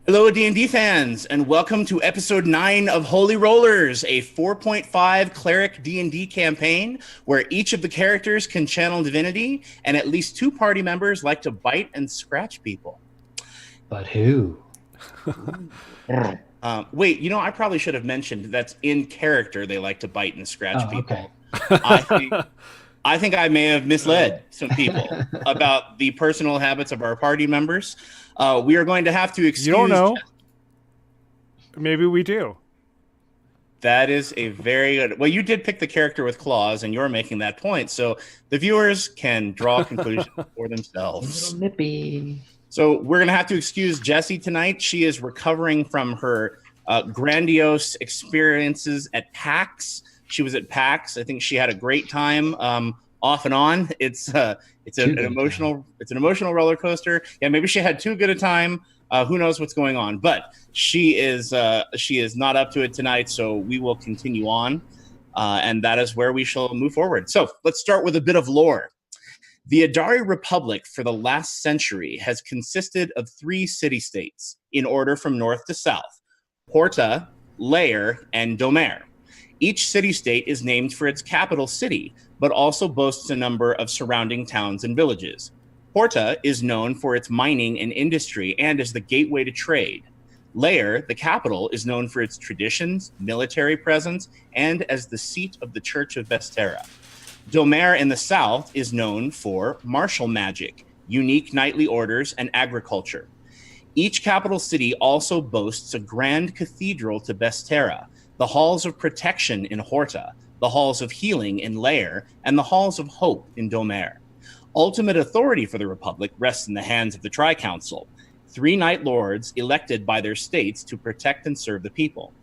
Hello, D&D fans, and welcome to episode 9 of Holy Rollerz, a 4.5 cleric D&D campaign where each of the characters can channel divinity, and at least 2 party members like to bite and scratch people. But who? Wait, I probably should have mentioned that's in character they like to bite and scratch people. Okay. I think I may have misled some people about the personal habits of our party members. We are going to have to excuse... You don't know. Maybe we do. That is a very good... Well, you did pick the character with claws, and you're making that point, so the viewers can draw conclusions for themselves. Little nippy. So we're going to have to excuse Jessie tonight. She is recovering from her grandiose experiences at PAX. She was at PAX. I think she had a great time off and on. It's an emotional roller coaster. Yeah, maybe she had too good a time. Who knows what's going on? But she is not up to it tonight, so we will continue on, and that is where we shall move forward. So let's start with a bit of lore. The Adari Republic for the last century has consisted of 3 city-states in order from north to south: Porta, Lair, and Domer. Each city-state is named for its capital city, but also boasts a number of surrounding towns and villages. Porta is known for its mining and industry and as the gateway to trade. Lair, the capital, is known for its traditions, military presence, and as the seat of the Church of Vestera. Domer in the south is known for martial magic, unique knightly orders, and agriculture. Each capital city also boasts a grand cathedral to Vestera, the halls of protection in Horta, the halls of healing in Lair, and the halls of hope in Domer. Ultimate authority for the Republic rests in the hands of the Tri-Council, 3 Knight Lords elected by their states to protect and serve the people.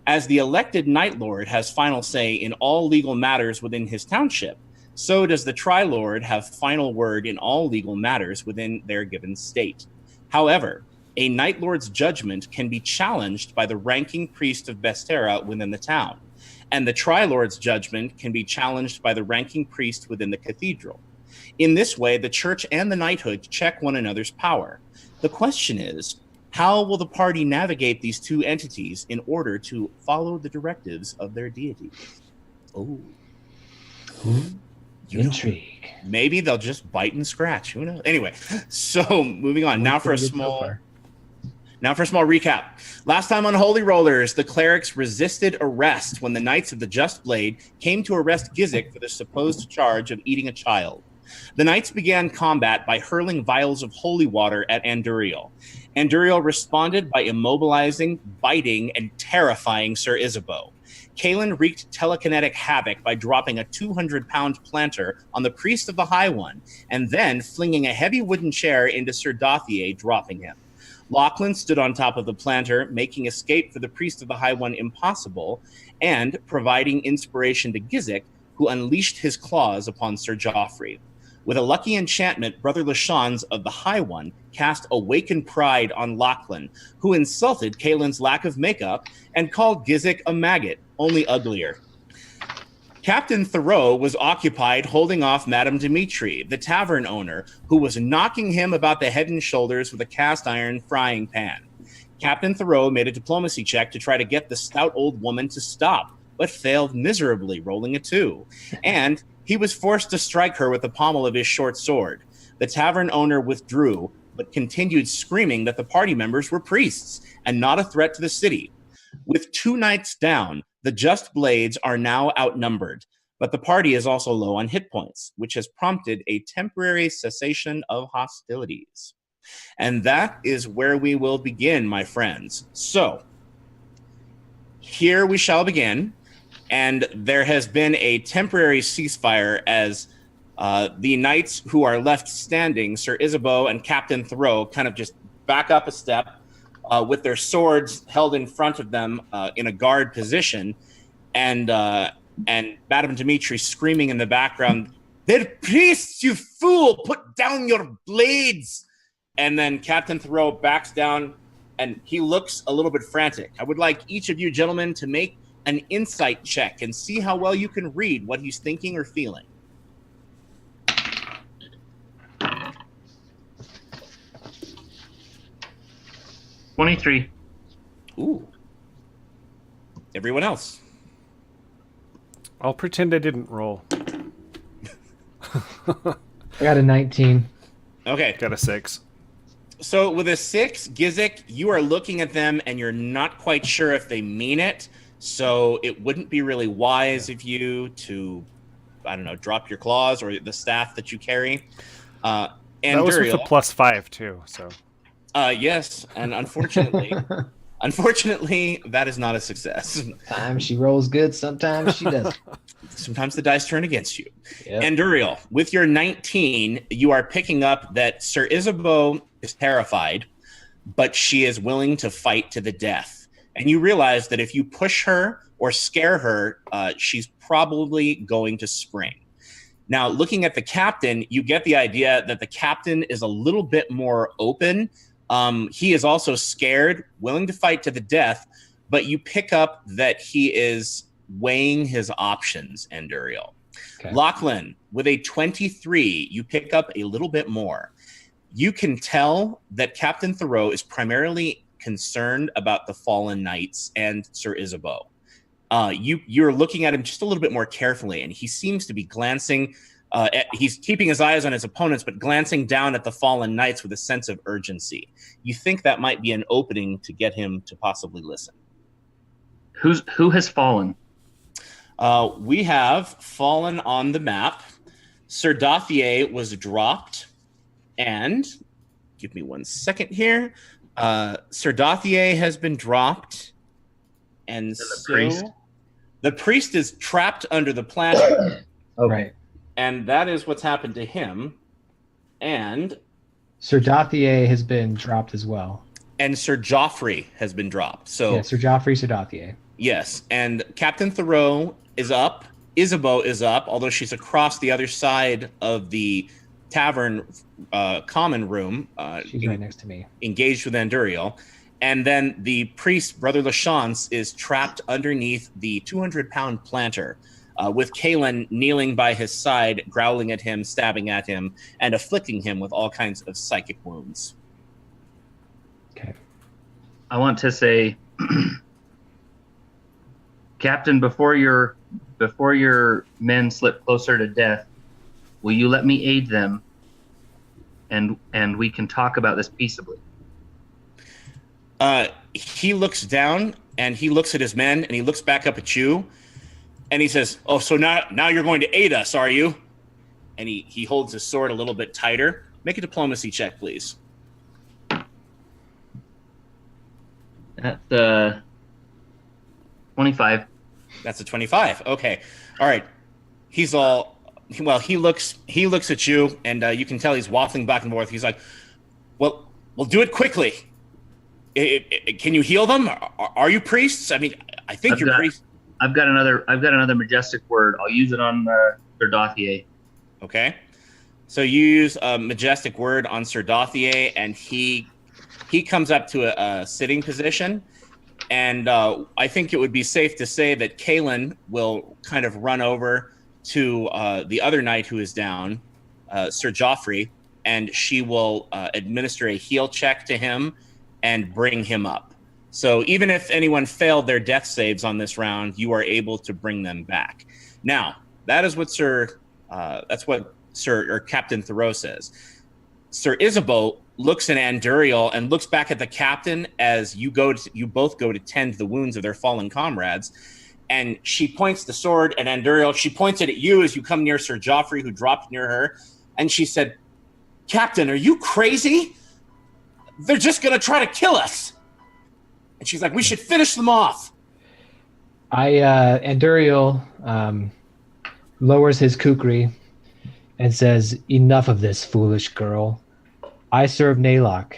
As the elected Knight Lord has final say in all legal matters within his township, so does the Tri-Lord have final word in all legal matters within their given state. However, a Knight Lord's judgment can be challenged by the ranking priest of Vestera within the town, and the Tri-Lord's judgment can be challenged by the ranking priest within the cathedral. In this way, the church and the knighthood check one another's power. The question is, how will the party navigate these 2 entities in order to follow the directives of their deities? Oh. Intrigue. Maybe they'll just bite and scratch. Who knows? Anyway, so moving on. Now for a small recap. Last time on Holy Rollerz, the clerics resisted arrest when the Knights of the Just Blade came to arrest Gizik for the supposed charge of eating a child. The Knights began combat by hurling vials of holy water at Anduriel. Anduriel responded by immobilizing, biting, and terrifying Sir Isabeau. Kalen wreaked telekinetic havoc by dropping a 200-pound planter on the priest of the High One, and then flinging a heavy wooden chair into Sir Dothier, dropping him. Lachlan stood on top of the planter, making escape for the priest of the High One impossible, and providing inspiration to Gizik, who unleashed his claws upon Sir Joffrey. With a lucky enchantment, Brother Lashans of the High One cast Awaken Pride on Lachlan, who insulted Kalen's lack of makeup and called Gizik a maggot, only uglier. Captain Thoreau was occupied holding off Madame Dimitri, the tavern owner, who was knocking him about the head and shoulders with a cast iron frying pan. Captain Thoreau made a diplomacy check to try to get the stout old woman to stop, but failed miserably, rolling a 2. And he was forced to strike her with the pommel of his short sword. The tavern owner withdrew, but continued screaming that the party members were priests and not a threat to the city. With 2 knights down, the Just Blades are now outnumbered, but the party is also low on hit points, which has prompted a temporary cessation of hostilities. And that is where we will begin, my friends. So, here we shall begin. And there has been a temporary ceasefire as the knights who are left standing, Sir Isabeau and Captain Thoreau, kind of just back up a step with their swords held in front of them in a guard position, and Madame Dimitri screaming in the background, "They're priests, you fool! Put down your blades!" And then Captain Thoreau backs down, and he looks a little bit frantic. I would like each of you gentlemen to make an insight check and see how well you can read what he's thinking or feeling. 23. Ooh. Everyone else. I'll pretend I didn't roll. I got a 19. Okay. Got a 6. So with a 6, Gizik, you are looking at them and you're not quite sure if they mean it. So it wouldn't be really wise of you to, I don't know, drop your claws or the staff that you carry. And That was with a Duriel, +5 too. So yes, and unfortunately, that is not a success. Sometimes she rolls good, sometimes she doesn't. Sometimes the dice turn against you. Yep. And Duriel, with your 19, you are picking up that Sir Isabeau is terrified, but she is willing to fight to the death. And you realize that if you push her or scare her, she's probably going to spring. Now, looking at the captain, you get the idea that the captain is a little bit more open. He is also scared, willing to fight to the death, but you pick up that he is weighing his options, Enduriel. Okay. Lachlan, with a 23, you pick up a little bit more. You can tell that Captain Thoreau is primarily concerned about the fallen knights and Sir Isabeau. You're looking at him just a little bit more carefully, and he seems to be glancing. He's keeping his eyes on his opponents, but glancing down at the fallen knights with a sense of urgency. You think that might be an opening to get him to possibly listen. Who has fallen? We have fallen on the map. Sir Dothier was dropped, and give me 1 second here. Sir Dothier has been dropped, and the priest is trapped under the planter. Oh, right. And that is what's happened to him. And Sir Dothier has been dropped as well. And Sir Joffrey has been dropped. So yeah, Sir Joffrey, Sir Dothier. Yes, and Captain Thoreau is up. Isabeau is up, although she's across the other side of the tavern common room. She's right next to me. Engaged with Anduriel. And then the priest, Brother Lachance, is trapped underneath the 200-pound planter, with Kalen kneeling by his side, growling at him, stabbing at him, and afflicting him with all kinds of psychic wounds. Okay. I want to say, Captain, before your men slip closer to death, will you let me aid them, and we can talk about this peaceably? He looks down and he looks at his men and he looks back up at you and he says, "Oh, so now you're going to aid us, are you?" And he holds his sword a little bit tighter. Make a diplomacy check, please. That's 25. That's a 25. Okay. All right. He's all, well, he looks at you and you can tell he's waffling back and forth. He's like, well, we'll do it quickly. Can you heal them? Are you priests? I mean, I think you're priests. I've got another majestic word. I'll use it on Sir Dothier. Okay. So you use a majestic word on Sir Dothier, and he comes up to a sitting position, and I think it would be safe to say that Kalen will kind of run over to the other knight who is down, Sir Joffrey, and she will administer a heal check to him and bring him up. So even if anyone failed their death saves on this round, you are able to bring them back. Now, that is what Captain Thoreau says. Sir Isabeau looks at Anduriel and looks back at the captain as you both go to tend the wounds of their fallen comrades. And she points the sword at Anduriel. She points it at you as you come near Sir Joffrey, who dropped near her. And she said, "Captain, are you crazy? They're just going to try to kill us." And she's like, "We should finish them off." Anduriel lowers his kukri and says, "Enough of this, foolish girl. I serve Naylock.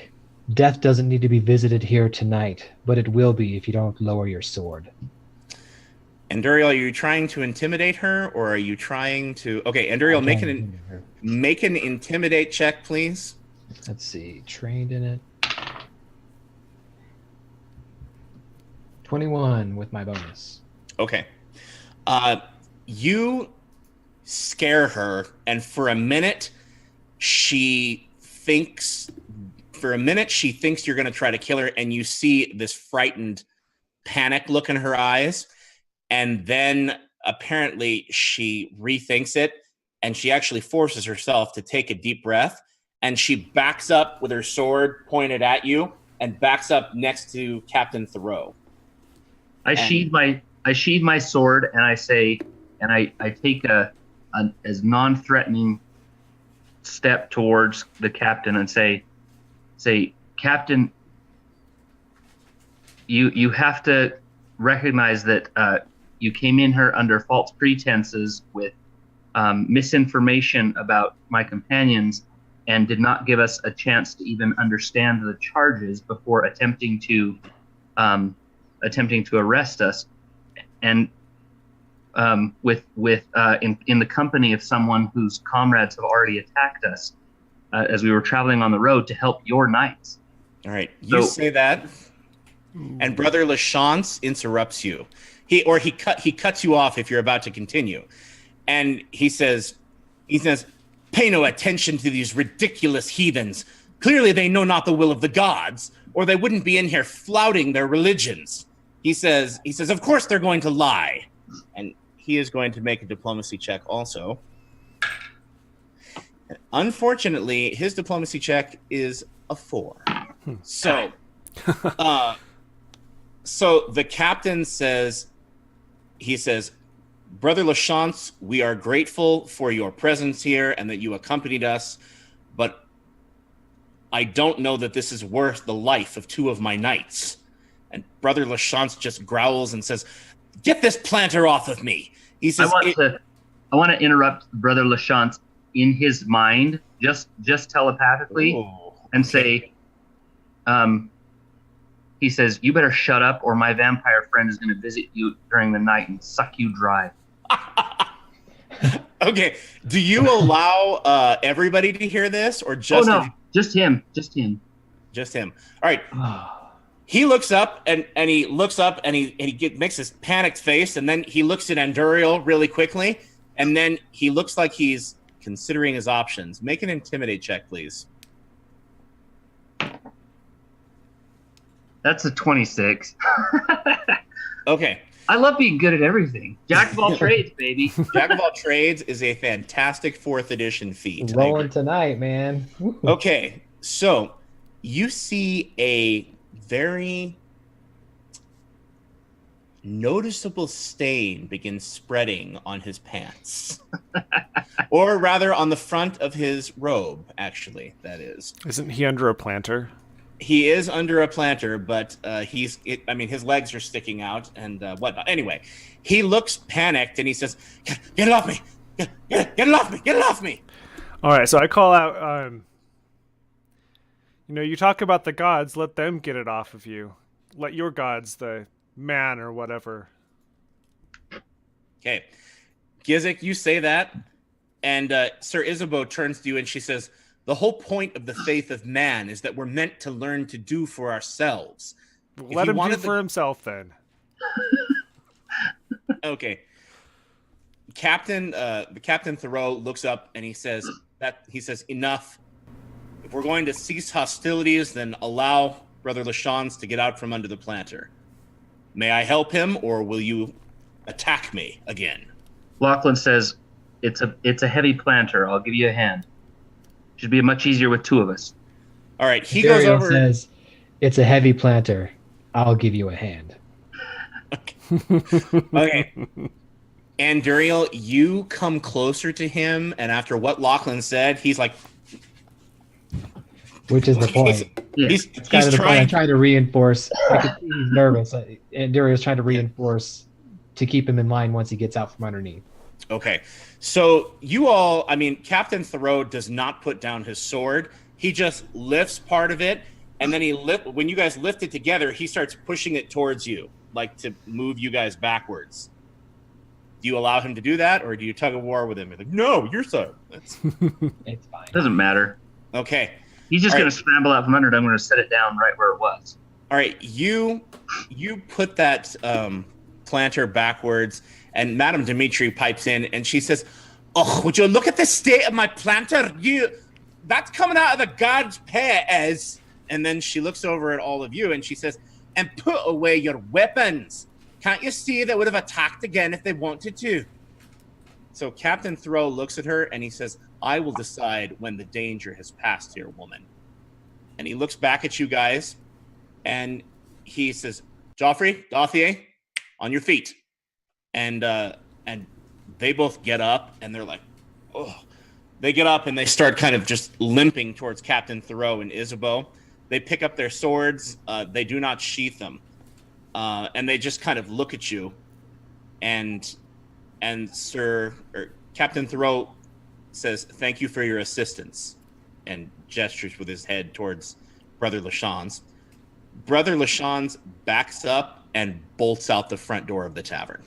Death doesn't need to be visited here tonight, but it will be if you don't lower your sword." Anduriel, are you trying to intimidate her, or are you trying to... Okay, Anduriel, make an intimidate check, please. Let's see. Trained in it. 21 with my bonus. Okay. You scare her, and for a minute, she thinks for a minute, she thinks you're going to try to kill her, and you see this frightened panic look in her eyes. And then apparently she rethinks it, and she actually forces herself to take a deep breath, and she backs up with her sword pointed at you and backs up next to Captain Thoreau. I sheathe my sword, and I say, and I take a as non-threatening step towards the captain and say, Captain, you have to recognize that you came in here under false pretenses with misinformation about my companions, and did not give us a chance to even understand the charges before attempting to arrest us, and in the company of someone whose comrades have already attacked us as we were traveling on the road to help your knights. All right, you say that, and Brother Lachance interrupts you. He cuts you off if you're about to continue, and he says, "Pay no attention to these ridiculous heathens. Clearly they know not the will of the gods, or they wouldn't be in here flouting their religions." He says, "Of course they're going to lie." And he is going to make a diplomacy check also. Unfortunately, his diplomacy check is a 4. So the captain says, "Brother Lachance, we are grateful for your presence here and that you accompanied us, but I don't know that this is worth the life of 2 of my knights." And Brother Lachance just growls and says, "Get this planter off of me." He says, I want to interrupt Brother Lachance in his mind, just telepathically, and say, he says, "You better shut up, or my vampire friend is going to visit you during the night and suck you dry." Okay. Do you allow everybody to hear this, or just? Oh no, just him. Just him. All right. He looks up and he makes this panicked face, and then he looks at Anduriel really quickly, and then he looks like he's considering his options. Make an intimidate check, please. That's a 26. Okay. I love being good at everything. Jack of all trades, baby. Jack of all trades is a fantastic 4th edition feat. Rolling tonight, man. Okay, so you see a very noticeable stain begin spreading on his pants. Or rather on the front of his robe, actually, that is. Isn't he under a planter? He is under a planter, but his legs are sticking out and whatnot. Anyway, he looks panicked and he says, "Get it off me! Get it off me! Get it off me!" All right, so I call out, you talk about the gods, let them get it off of you. Let your gods, the man or whatever. Okay. Gizik, you say that, and Sir Isabeau turns to you and she says, "The whole point of the faith of man is that we're meant to learn to do for ourselves." Let him do for himself, then. Okay. Captain Thoreau looks up and he says, "Enough. If we're going to cease hostilities, then allow Brother Lachance to get out from under the planter. May I help him, or will you attack me again?" Lachlan says, it's a heavy planter. I'll give you a hand. Should be much easier with 2 of us." All right. He goes over. Says, "It's a heavy planter. I'll give you a hand." Okay. Anduriel, you come closer to him, and after what Lachlan said, he's like, which is the point. He's kind of the point. I'm trying to reinforce. I can see he's nervous. Anduriel's trying to reinforce to keep him in line once he gets out from underneath. Okay. So you all, Captain Thoreau does not put down his sword. He just lifts part of it, and then when you guys lift it together, he starts pushing it towards you, like to move you guys backwards. Do you allow him to do that, or do you tug of war with him? You're like, "No, your side." It's fine. Doesn't matter. Okay. He's just going to scramble out from under it. I'm going to set it down right where it was. All right. You put that planter backwards, and Madame Dimitri pipes in, and she says, "Oh, would you look at the state of my planter? That's coming out of the god's pairs." And then she looks over at all of you and she says, and put away your weapons. Can't you see they would have attacked again if they wanted to? So Captain Throw looks at her and he says, I will decide when the danger has passed here, woman. And he looks back at you guys and he says, Joffrey, Dauthier, on your feet. And they both get up and they're like, oh. They get up and they start kind of just limping towards Captain Thoreau and Isabeau. They pick up their swords. They do not sheath them. And they just kind of look at you. And Captain Thoreau says, thank you for your assistance, and gestures with his head towards Brother Lachans. Brother Lachans backs up and bolts out the front door of the tavern.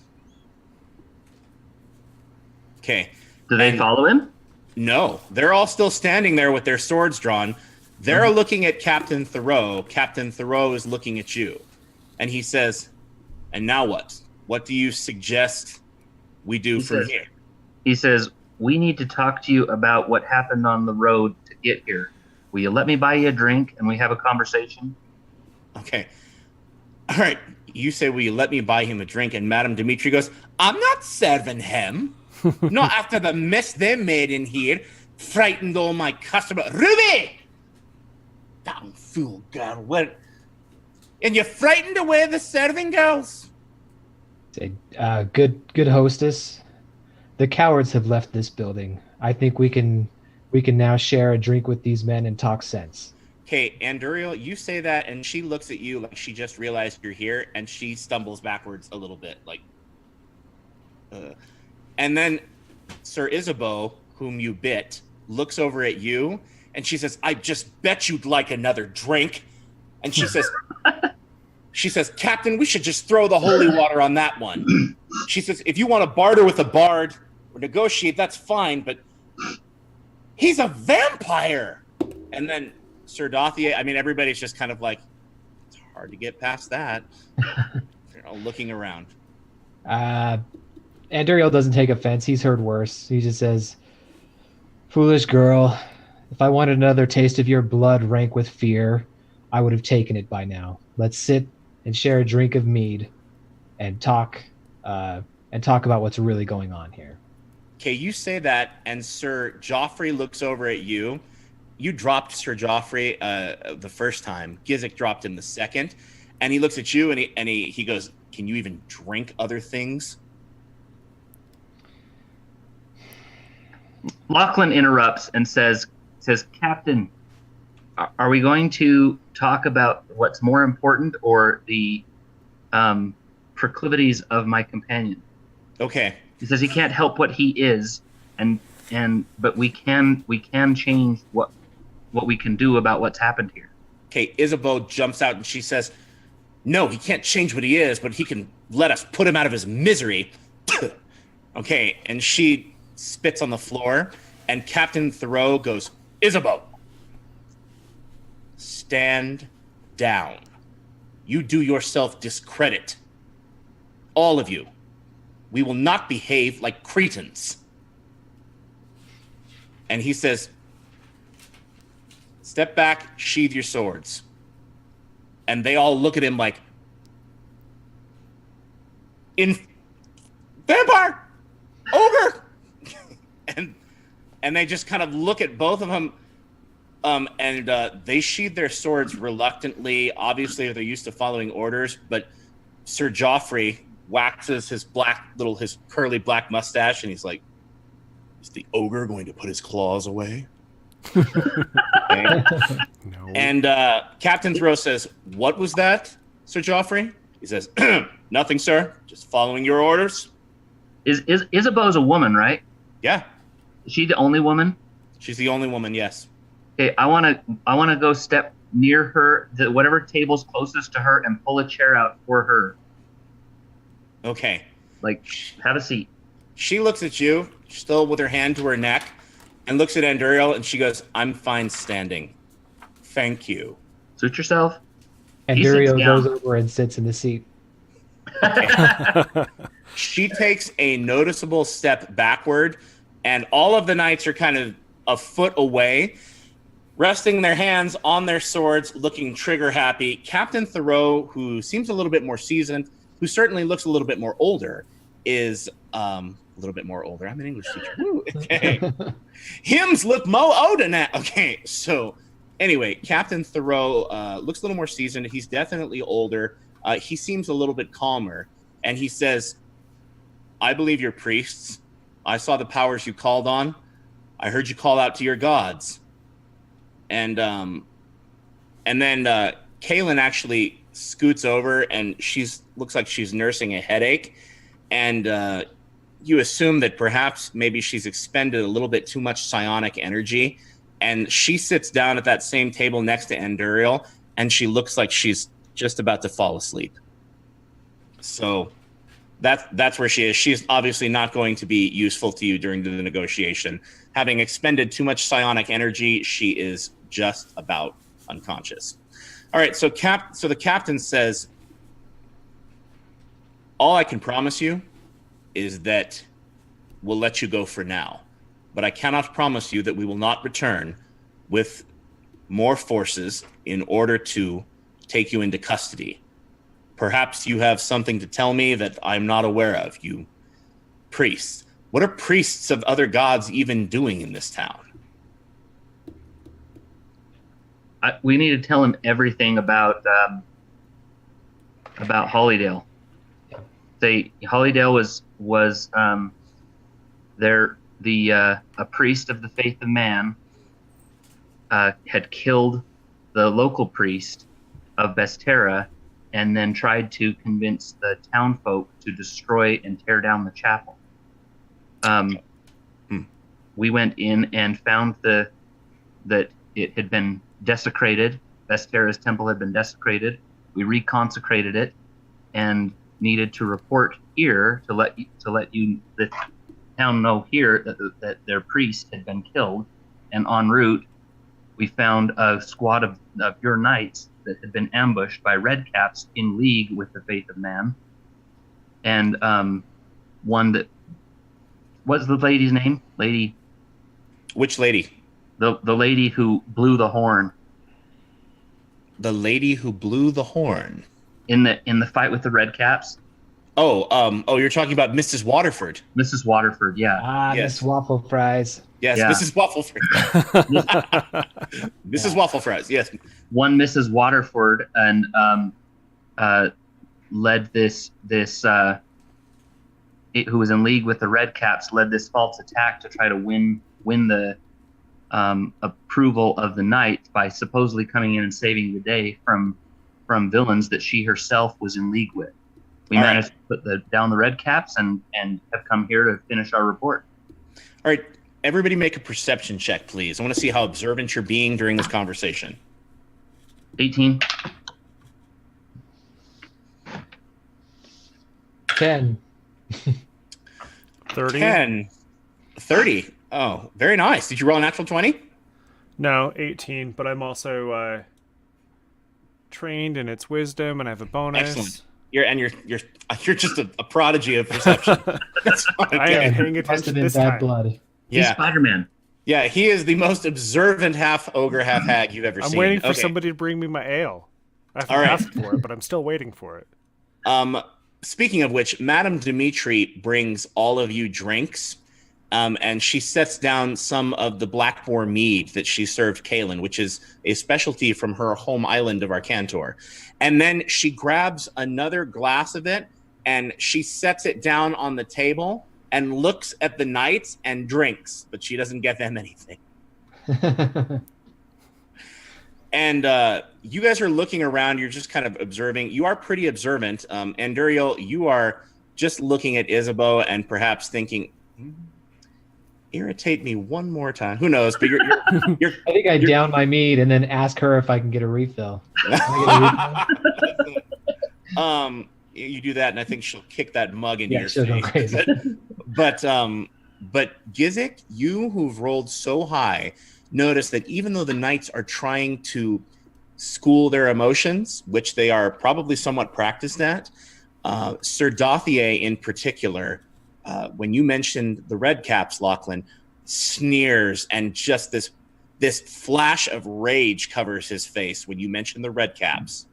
Okay. Do they follow him? No, they're all still standing there with their swords drawn. They're looking at Captain Thoreau. Captain Thoreau is looking at you. And he says, and now what? What do you suggest we do from here? He says, we need to talk to you about what happened on the road to get here. Will you let me buy you a drink and we have a conversation? Okay. All right. You say, will you let me buy him a drink? And Madame Dimitri goes, I'm not serving him. Not after the mess they made in here. Frightened all my customers. Ruby! Damn fool girl. Where? And you frightened away the serving girls? Good hostess. The cowards have left this building. I think we can now share a drink with these men and talk sense. Okay, Anduriel, you say that, and she looks at you like she just realized you're here, and she stumbles backwards a little bit, like. And then Sir Isabeau, whom you bit, looks over at you, and she says, I just bet you'd like another drink. And she says, Captain, we should just throw the holy water on that one. She says, if you want to barter with a bard or negotiate, that's fine, but he's a vampire. And then Sir Dauthier, I mean, everybody's just kind of like, it's hard to get past that. Looking around. Anduriel doesn't take offense. He's heard worse. He just says, foolish girl, if I wanted another taste of your blood rank with fear, I would have taken it by now. Let's sit and share a drink of mead and talk about what's really going on here. Okay, you say that, and Sir Joffrey looks over at you. You dropped Sir Joffrey the first time. Gizik dropped him the second. And he looks at you, and he goes, can you even drink other things? Lachlan interrupts and says, Captain, are we going to talk about what's more important or the proclivities of my companion? Okay. He says he can't help what he is, but we can change what we can do about what's happened here. Okay, Isabeau jumps out and she says, no, he can't change what he is, but he can let us put him out of his misery. Okay, and she spits on the floor, and Captain Thoreau goes, Isabeau, stand down. You do yourself discredit. All of you. We will not behave like cretins. And he says, step back, sheathe your swords. And they all look at him like, in vampire, ogre. and they just kind of look at both of them, and they sheathe their swords reluctantly. Obviously, they're used to following orders, but Sir Joffrey waxes his curly black mustache, and he's like, is the ogre going to put his claws away? Okay. No. And Captain Thoreau says, what was that, Sir Joffrey? He says, nothing, sir. Just following your orders. Is Isabeau's a woman, right? Yeah. Is she the only woman? She's the only woman, yes. Okay, I wanna go step near her, whatever table's closest to her, and pull a chair out for her. Okay. Like, have a seat. She looks at you, still with her hand to her neck, and looks at Anduriel, and she goes, I'm fine standing. Thank you. Suit yourself. Anduriel goes over and sits in the seat. She takes a noticeable step backward, and all of the knights are kind of a foot away. Resting their hands on their swords, looking trigger happy, Captain Thoreau, who seems a little bit more seasoned, who certainly looks a little bit more older, is a little bit more older. I'm an English teacher. Woo, okay. Hymns look mo Odin at. Okay, so anyway, Captain Thoreau looks a little more seasoned. He's definitely older. He seems a little bit calmer, and he says, "I believe you're priests. I saw the powers you called on. I heard you call out to your gods." And then Kaylin actually scoots over, and looks like she's nursing a headache. And you assume that perhaps maybe she's expended a little bit too much psionic energy. And she sits down at that same table next to Anduriel, and she looks like she's just about to fall asleep. So that's where she is. She's obviously not going to be useful to you during the negotiation. Having expended too much psionic energy, she is just about unconscious. All right, so the captain says, "All I can promise you is that we'll let you go for now, but I cannot promise you that we will not return with more forces in order to take you into custody. Perhaps you have something to tell me that I'm not aware of, you priests. What are priests of other gods even doing in this town?" We need to tell him everything about Hollydale. Hollydale was a priest of the faith of man had killed the local priest of Bestera, and then tried to convince the townfolk to destroy and tear down the chapel. We went in and found that it had been desecrated. Bestera's temple had been desecrated. We reconsecrated it and needed to report here to let the town know here that their priest had been killed. And en route, we found a squad of your knights that had been ambushed by redcaps in league with the faith of man. And one that, what's the lady's name? Which lady? The lady who blew the horn. The lady who blew the horn In the fight with the redcaps. Oh, you're talking about Mrs. Waterford. Mrs. Waterford, yeah. Yes. Miss Waffle Fries. Yes, Yeah. Mrs. Waffleford. Mrs. Waffle Fries, yes. One Mrs. Waterford and led who was in league with the redcaps, led this false attack to try to win the approval of the knight by supposedly coming in and saving the day from villains that she herself was in league with. We managed to put down the redcaps and have come here to finish our report. All right, everybody make a perception check, please. I want to see how observant you're being during this conversation. 18. 10. 30? 10. 30. Oh, very nice. Did you roll a natural 20? No, 18, but I'm also trained in its wisdom, and I have a bonus. Excellent. You're just a prodigy of perception. That's fine. I am paying Must have attention been this bad time. blood. He's Yeah. Spider-Man. Yeah, he is the most observant half ogre, half hag you've ever I'm seen. waiting for Okay. somebody to bring me my ale. I haven't All right. asked for it, but I'm still waiting for it. Speaking of which, Madame Dimitri brings all of you drinks, and she sets down some of the Blackboar mead that she served Kaylin, which is a specialty from her home island of Arcantor. And then she grabs another glass of it, and she sets it down on the table and looks at the knights and drinks, but she doesn't get them anything. And you guys are looking around. You're just kind of observing. You are pretty observant. Anduriel, you are just looking at Isabeau and perhaps thinking, irritate me one more time. Who knows? But you're I think I down my mead and then ask her if I can get a refill. Can I get a refill? You do that, and I think she'll kick that mug into Yeah, your she'll go face. crazy. But Gizik, you who've rolled so high, notice that even though the knights are trying to school their emotions, which they are probably somewhat practiced at, Sir Dothier in particular, when you mentioned the red caps, Lachlan, sneers and just this this flash of rage covers his face when you mention the red caps.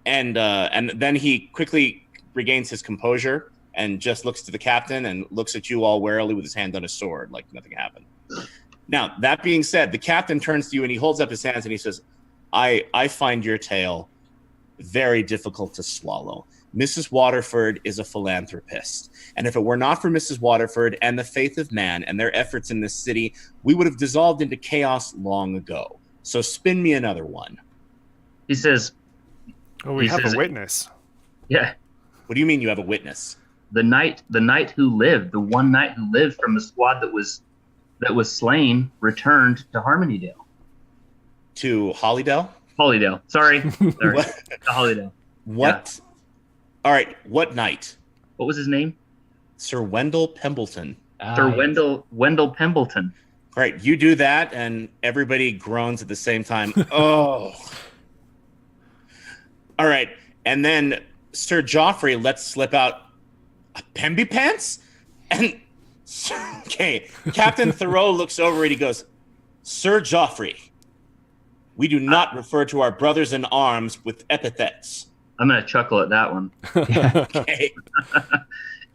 And then he quickly regains his composure and just looks to the captain and looks at you all warily with his hand on his sword like nothing happened. Now, that being said, the captain turns to you and he holds up his hands and he says, I find your tale very difficult to swallow. Mrs. Waterford is a philanthropist. And if it were not for Mrs. Waterford and the faith of man and their efforts in this city, we would have dissolved into chaos long ago. So spin me another one. He says... Oh, we have a witness. Yeah. What do you mean you have a witness? The knight who lived, the one knight who lived from the squad that was slain, returned to Harmonydale. To Hollydale? Holydale. Sorry. To Holydale. What? Yeah. All right. What knight? What was his name? Sir Wendell Pembleton. Sir Wendell Pembleton. All right. You do that, and everybody groans at the same time. Oh. All right. And then Sir Joffrey lets slip out a Pemby pants? And, okay, Captain Thoreau looks over and he goes, Sir Joffrey, we do not refer to our brothers in arms with epithets. I'm going to chuckle at that one. Okay.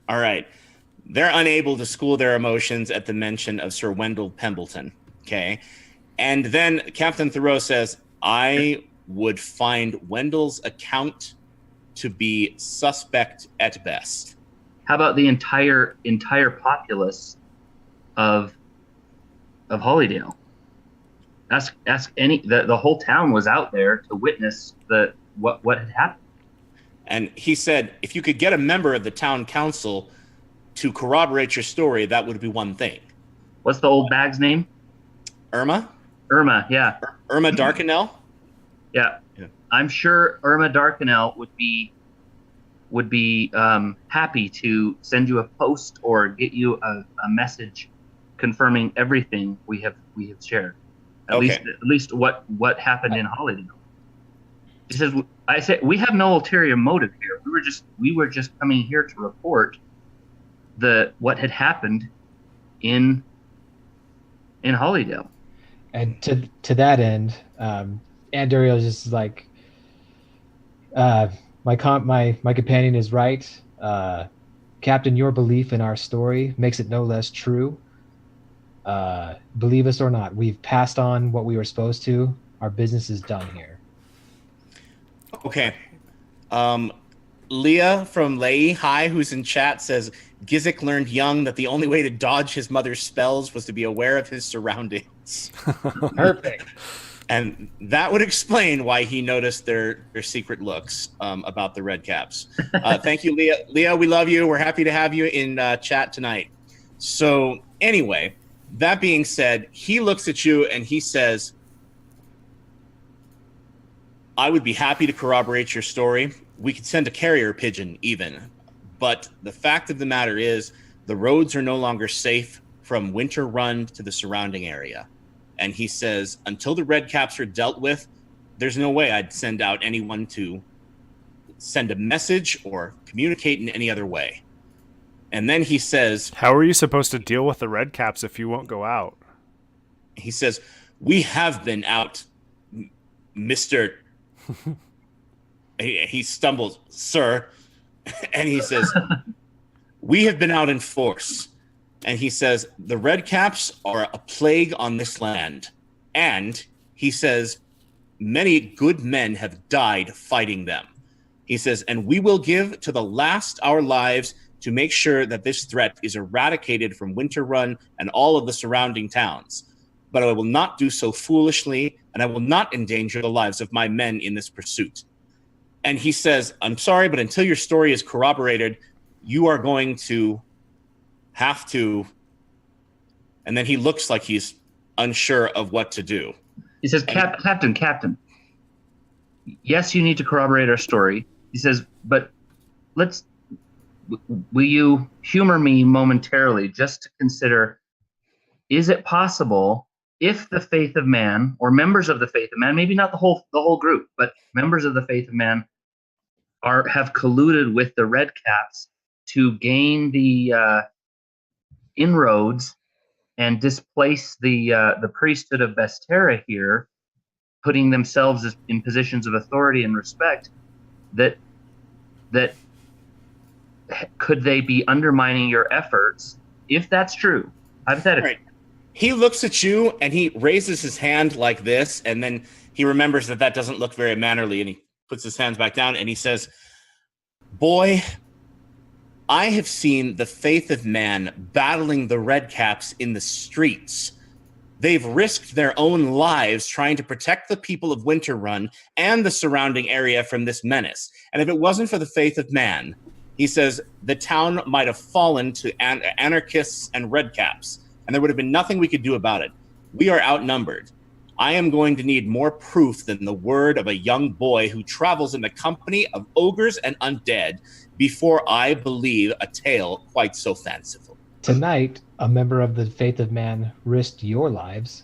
All right. They're unable to school their emotions at the mention of Sir Wendell Pembleton. Okay. And then Captain Thoreau says, I would find Wendell's account to be suspect at best. How about the entire populace of Hollydale? Ask any. The whole town was out there to witness what had happened. And he said, if you could get a member of the town council to corroborate your story, that would be one thing. What's the old bag's name? Irma, yeah. Irma Darkanel. Yeah. I'm sure Irma Darkanel would be happy to send you a post or get you a message confirming everything we have shared. At least what happened in Hollydale. He says, I said, we have no ulterior motive here. We were just coming here to report what had happened in Hollydale. And to that end, Andurio's just like, my companion is right. Captain, your belief in our story makes it no less true. Believe us or not, we've passed on what we were supposed to. Our business is done here. Okay. Leah from Lei Hi, who's in chat, says Gizik learned young that the only way to dodge his mother's spells was to be aware of his surroundings. Perfect. And that would explain why he noticed their secret looks about the red caps. Thank you, Leah. Leah, we love you. We're happy to have you in chat tonight. So anyway, that being said, he looks at you and he says, I would be happy to corroborate your story. We could send a carrier pigeon even. But the fact of the matter is the roads are no longer safe from Winter Run to the surrounding area. And he says, until the red caps are dealt with, there's no way I'd send out anyone to send a message or communicate in any other way. And then he says, how are you supposed to deal with the red caps if you won't go out? He says, we have been out, Mr. He stumbles, sir. And he says, we have been out in force. And he says, the red caps are a plague on this land. And he says, many good men have died fighting them. He says, and we will give to the last our lives to make sure that this threat is eradicated from Winter Run and all of the surrounding towns. But I will not do so foolishly, and I will not endanger the lives of my men in this pursuit. And he says, I'm sorry, but until your story is corroborated, you are going to have to. And then he looks like he's unsure of what to do. He says, Captain, yes, you need to corroborate our story. He says, but will you humor me momentarily just to consider, is it possible if the faith of man, or members of the faith of man, maybe not the whole group, but members of the faith of man have colluded with the red caps to gain the inroads and displace the priesthood of Vestera here, putting themselves in positions of authority and respect, that could they be undermining your efforts? If that's true, hypothetically. Right. He looks at you and he raises his hand like this, and then he remembers that doesn't look very mannerly, and he puts his hands back down and he says, "Boy, I have seen the faith of man battling the redcaps in the streets. They've risked their own lives trying to protect the people of Winterrun and the surrounding area from this menace. And if it wasn't for the faith of man," he says, "the town might have fallen to anarchists and redcaps, and there would have been nothing we could do about it. We are outnumbered. I am going to need more proof than the word of a young boy who travels in the company of ogres and undead before I believe a tale quite so fanciful." Tonight, a member of the Faith of Man risked your lives.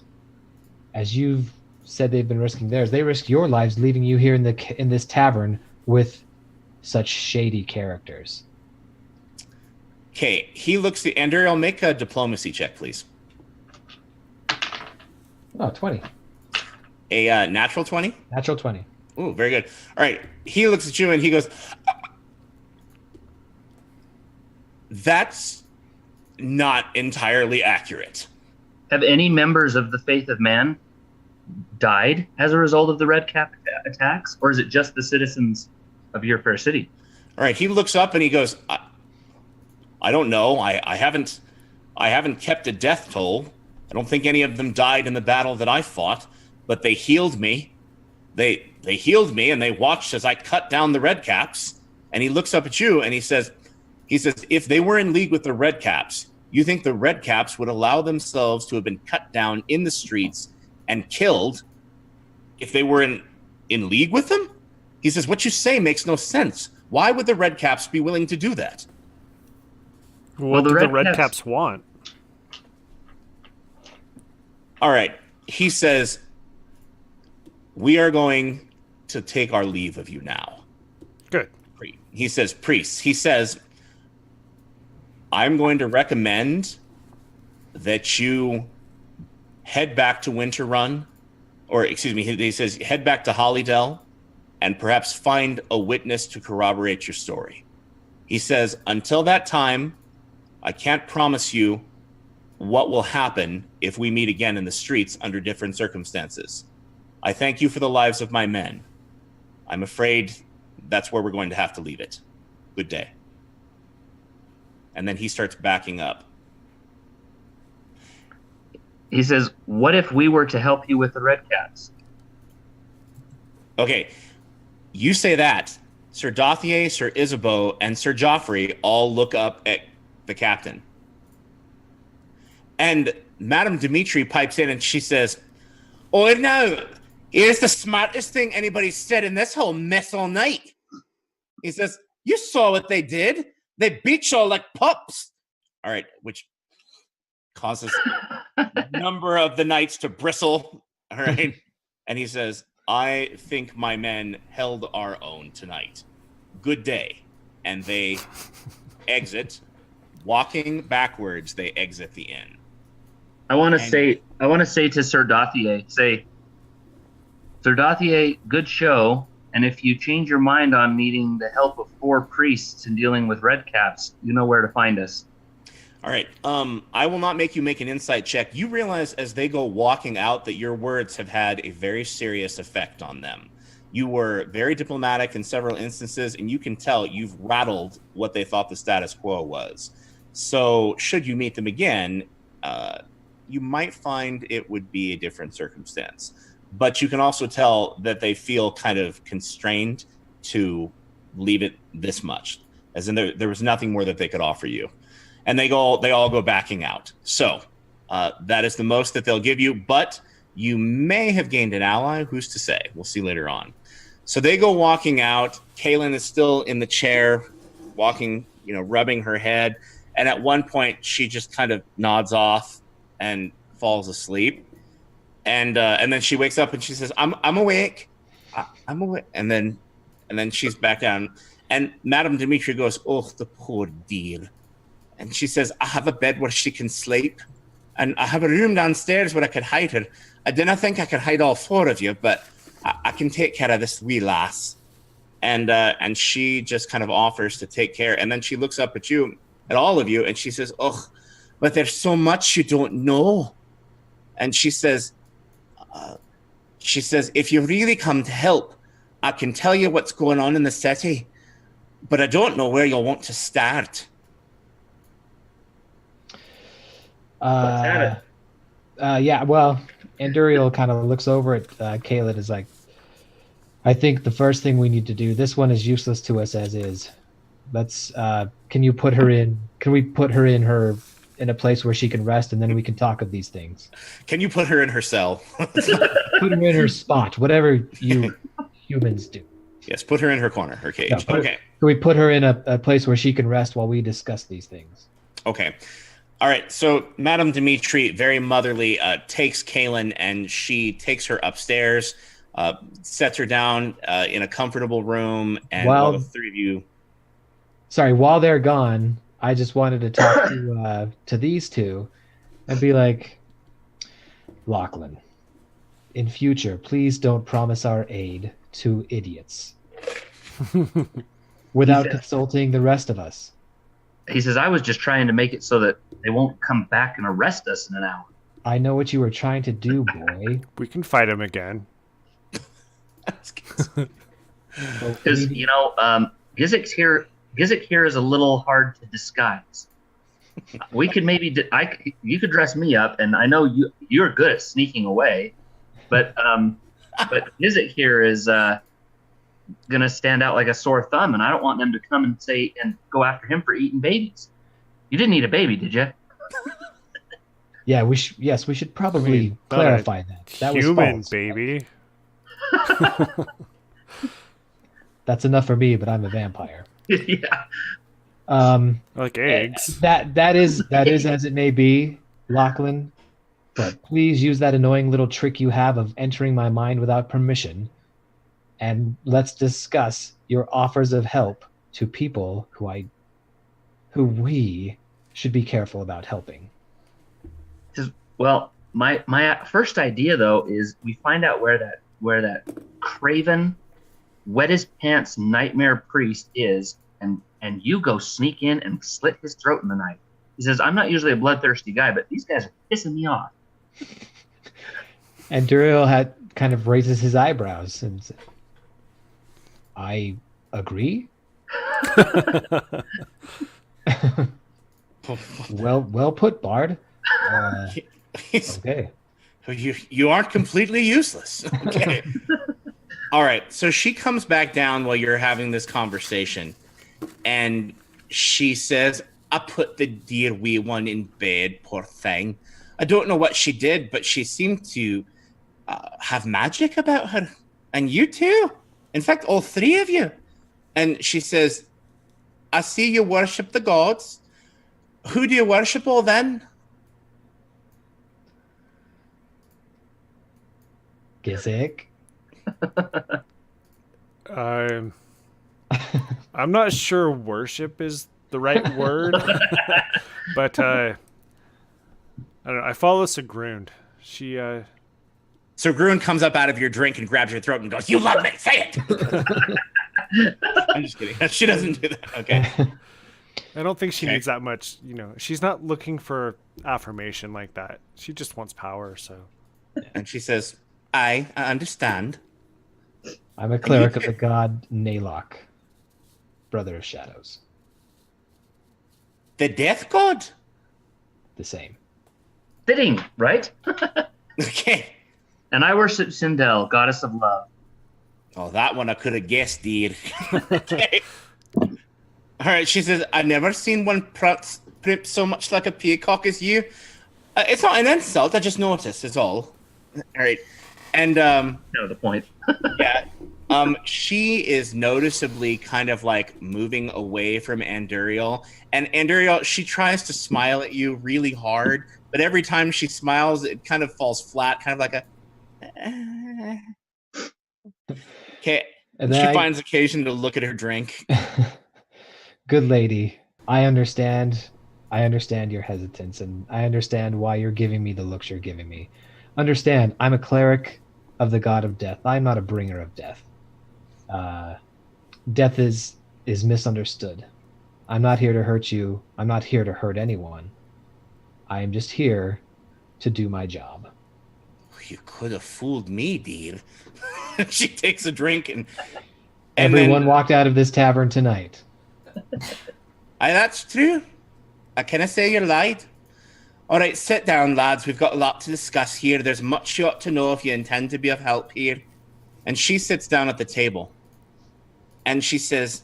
As you've said they've been risking theirs, they risked your lives leaving you here in this tavern with such shady characters. Okay, he looks at Andrew. Make a diplomacy check, please. Oh, 20. A natural 20? Natural 20. Ooh, very good. All right, he looks at you and he goes, "That's not entirely accurate." Have any members of the Faith of Man died as a result of the Redcap attacks, or is it just the citizens of your fair city? All right, he looks up and he goes, I don't know. I haven't kept a death toll. I don't think any of them died in the battle that I fought, but they healed me. They healed me, and they watched as I cut down the redcaps. And he looks up at you and he says, if they were in league with the redcaps, you think the redcaps would allow themselves to have been cut down in the streets and killed if they were in league with them? He says, what you say makes no sense. Why would the redcaps be willing to do that? What do the redcaps want? All right. He says, we are going to take our leave of you now. Good. He says, priests. He says, I'm going to recommend that you head back to Winterrun, or excuse me, he says, head back to Hollydell and perhaps find a witness to corroborate your story. He says, until that time, I can't promise you what will happen if we meet again in the streets under different circumstances. I thank you for the lives of my men. I'm afraid that's where we're going to have to leave it. Good day. And then he starts backing up. He says, what if we were to help you with the redcaps? Okay, you say that. Sir Dothier, Sir Isabeau, and Sir Joffrey all look up at the captain. And Madame Dimitri pipes in and she says, oh no, it's the smartest thing anybody's said in this whole mess all night. He says, you saw what they did. They beat you all like pups. All right, which causes a number of the knights to bristle. All right. And he says, I think my men held our own tonight. Good day. And they exit. Walking backwards, they exit the inn. I want to say to Sir Dothier, Sir Dothier, good show. And if you change your mind on needing the help of 4 priests in dealing with redcaps, you know where to find us. All right. I will not make you make an insight check. You realize as they go walking out that your words have had a very serious effect on them. You were very diplomatic in several instances, and you can tell you've rattled what they thought the status quo was. So should you meet them again, you might find it would be a different circumstance. But you can also tell that they feel kind of constrained to leave it this much, as in there was nothing more that they could offer you. And they all go backing out. So that is the most that they'll give you, but you may have gained an ally. Who's to say? We'll see later on. So they go walking out. Kaylin is still in the chair, walking, rubbing her head. And at one point, she just kind of nods off and falls asleep. And then she wakes up and she says, "I'm awake. I'm awake." And then she's back down. And Madame Dimitri goes, "Oh, the poor dear." And she says, "I have a bed where she can sleep." And I have a room downstairs where I could hide her. I didn't think I could hide all 4 of you, but I can take care of this wee lass. And she just kind of offers to take care. And then she looks up at you, at all of you, and she says, "Oh, but there's so much you don't know." And she says, "If you really come to help, I can tell you what's going on in the city, but I don't know where you'll want to start." Let's have it. Yeah, well, Anduriel kind of looks over at Caleb, is like, I think the first thing we need to do, this one is useless to us as is. Can we put her in a place where she can rest, and then we can talk of these things? Can you put her in her cell? Put her in her spot, whatever you humans do. Yes, put her in her corner, her cage. No, Okay. Can we put her in a place where she can rest while we discuss these things? Okay. All right. So Madame Dimitri, very motherly, takes Kaylin and she takes her upstairs, sets her down in a comfortable room, and while the 3 of you... Sorry, while they're gone, I just wanted to talk to these two and be like, Lachlan, in future, please don't promise our aid to idiots without consulting the rest of us. He says, I was just trying to make it so that they won't come back and arrest us in an hour. I know what you were trying to do, boy. We can fight him again. Because, Gizik here is a little hard to disguise. We could maybe, you could dress me up, and I know you're good at sneaking away, but Gizik here is gonna stand out like a sore thumb, and I don't want them to come and say and go after him for eating babies. You didn't eat a baby, did you? Yeah, we should probably clarify that. That was false. Baby. That's enough for me, but I'm a vampire. Yeah. Like eggs. That is as it may be, Lachlan. But please use that annoying little trick you have of entering my mind without permission, and let's discuss your offers of help to people who we should be careful about helping. Well, my first idea though is we find out where that craven, wet his pants nightmare priest is, and you go sneak in and slit his throat in the night. He says, I'm not usually a bloodthirsty guy, but these guys are pissing me off. And Duriel kind of raises his eyebrows and says, I agree. Well put, Bard. Okay. You aren't completely useless. Okay. All right. So she comes back down while you're having this conversation, and she says, I put the dear wee one in bed, poor thing. I don't know what she did, but she seemed to have magic about her. And you too. In fact, all 3 of you. And she says, I see you worship the gods. Who do you worship all then? Gizik. I'm not sure worship is the right word, but I don't know. I follow Sigrun. She Sigrun comes up out of your drink and grabs your throat and goes, "You love me, say it." I'm just kidding. She doesn't do that. Okay. I don't think she needs that much. She's not looking for affirmation like that. She just wants power. So. And she says, I understand. I'm a cleric of the god Nalok, brother of shadows. The death god? The same. Fitting, right? Okay. And I worship Sindel, goddess of love. Oh, that one I could have guessed, dear. Okay. All right, she says, I've never seen one prip so much like a peacock as you. It's not an insult, I just noticed, is all. All right. And no, the point. yeah. She is noticeably kind of like moving away from Anduriel. And Anduriel, she tries to smile at you really hard, but every time she smiles, it kind of falls flat, kind of like a okay. And she finds occasion to look at her drink. Good lady, I understand. I understand your hesitance, and I understand why you're giving me the looks you're giving me. Understand, I'm a cleric of the god of death. I'm not a bringer of death. Death is misunderstood. I'm not here to hurt you. I'm not here to hurt anyone. I am just here to do my job. You could have fooled me, dear. She takes a drink and everyone walked out of this tavern tonight. That's true. I can't say you lied. All right, sit down, lads. We've got a lot to discuss here. There's much you ought to know if you intend to be of help here. And she sits down at the table. And she says,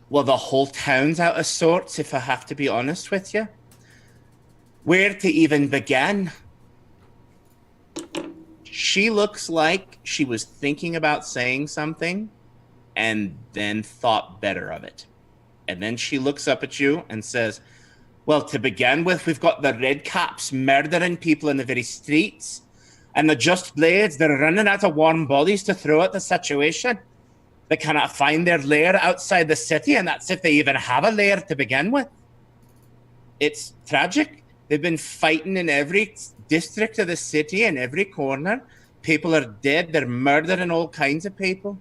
well, the whole town's out of sorts, if I have to be honest with you. Where to even begin? She looks like she was thinking about saying something and then thought better of it. And then she looks up at you and says, well, to begin with, we've got the red caps murdering people in the very streets. And the just blades, they're running out of warm bodies to throw at the situation. They cannot find their lair outside the city, and that's if they even have a lair to begin with. It's tragic. They've been fighting in every district of the city, in every corner. People are dead. They're murdering all kinds of people.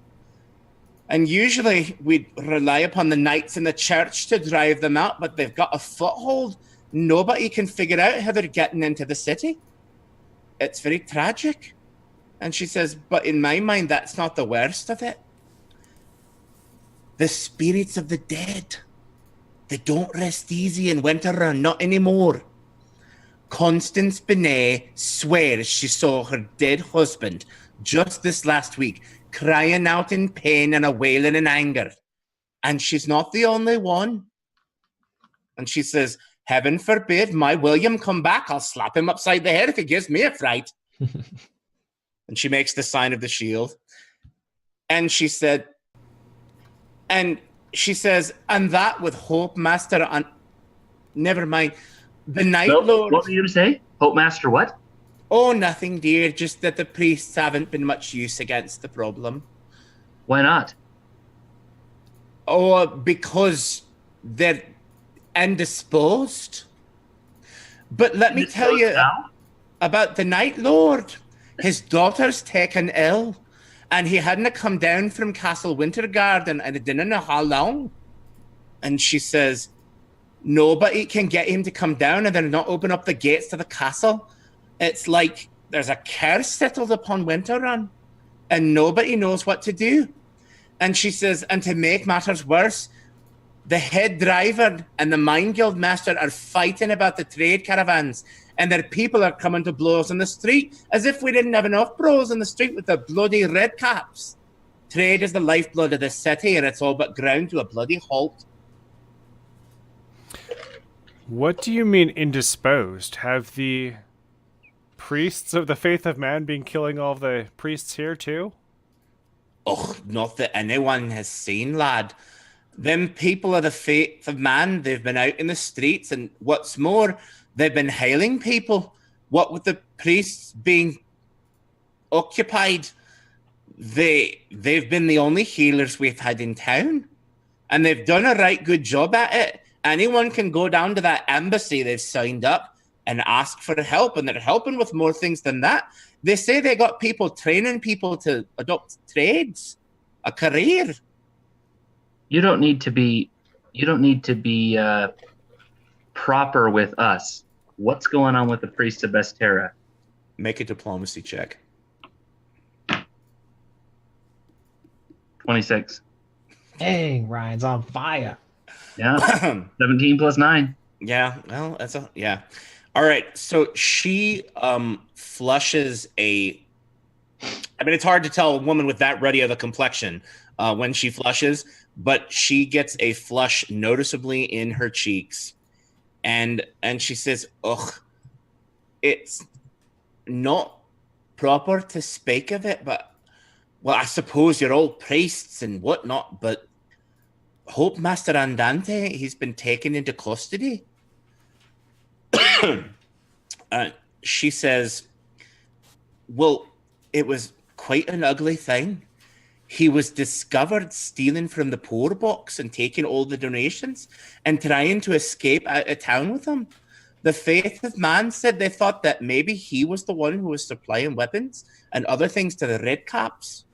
And usually we rely upon the knights in the church to drive them out, but they've got a foothold. Nobody can figure out how they're getting into the city. It's very tragic. And she says, but in my mind, that's not the worst of it. The spirits of the dead, they don't rest easy in Winterrun, not anymore. Constance Binet swears she saw her dead husband just this last week, crying out in pain and a wailing in anger. And she's not the only one. And she says, heaven forbid my William come back. I'll slap him upside the head if he gives me a fright. And she makes the sign of the shield. And she said, and that with Hope Master on, never mind, the Night Lord. What were you going to say? Hope Master what? Oh, nothing, dear. Just that the priests haven't been much use against the problem. Why not? Oh, because they're indisposed. But let me tell you about the Night Lord. His daughter's taken ill, and he hadn't come down from Castle Wintergarden, and it didn't know how long. And she says, nobody can get him to come down and then not open up the gates to the castle. It's like there's a curse settled upon Winterrun, and nobody knows what to do. And she says, and to make matters worse, the head driver and the Mine Guild master are fighting about the trade caravans, and their people are coming to blows in the street, as if we didn't have enough bros in the street with the bloody red caps. Trade is the lifeblood of the city, and it's all but ground to a bloody halt. What do you mean indisposed? Have the priests of the faith of man been killing all of the priests here too? Oh, not that anyone has seen, lad. Them people of the faith of man, they've been out in the streets, and what's more, they've been hailing people. What with the priests being occupied, they've been the only healers we've had in town. And they've done a right good job at it. Anyone can go down to that embassy they've signed up and ask for help, and they're helping with more things than that. They say they got people training people to adopt trades, a career. You don't need to be proper with us. What's going on with the priests of Bestera? Make a diplomacy check. 26. Dang, Ryan's on fire. Yeah. 17 plus 9. Yeah, well, yeah. All right, so she flushes a... I mean, it's hard to tell a woman with that ruddy of a complexion when she flushes, but she gets a flush noticeably in her cheeks. And she says, ugh, it's not proper to speak of it, but, well, I suppose you're all priests and whatnot, but Hope Master Andante, he's been taken into custody. She says, well, it was quite an ugly thing. he was discovered stealing from the poor box and taking all the donations and trying to escape out of town with them. The Faith of Man said they thought that maybe he was the one who was supplying weapons and other things to the Red Caps.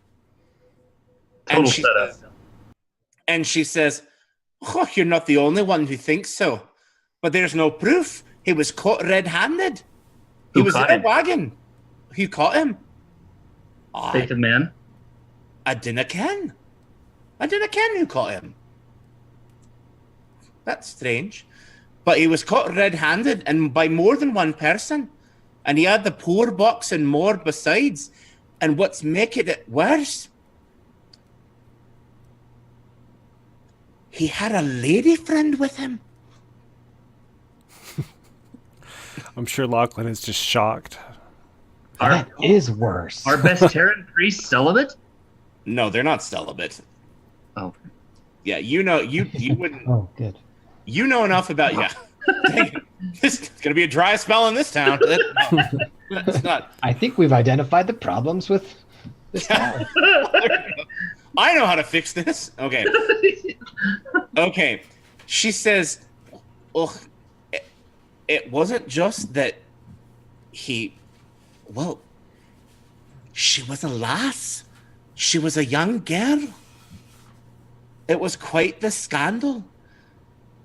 Total setup. And she says, oh, you're not the only one who thinks so. But there's no proof. He was caught red-handed. He was in a wagon. Who caught him? Faith of Man? I dinna ken. I dinna ken who caught him. That's strange. But he was caught red-handed and by more than one person. And he had the poor box and more besides. And what's making it worse, he had a lady friend with him. I'm sure Lachlan is just shocked. That is worse. Are Best-Terran priests celibate? No, they're not celibate. Oh. Yeah, you wouldn't. Oh, good. You know enough about Dang it. This is gonna be a dry spell in this town. That's not. I think we've identified the problems with this town. I know how to fix this. Okay. Okay. She says, "Oh, it wasn't just that she was a lass. She was a young girl. It was quite the scandal.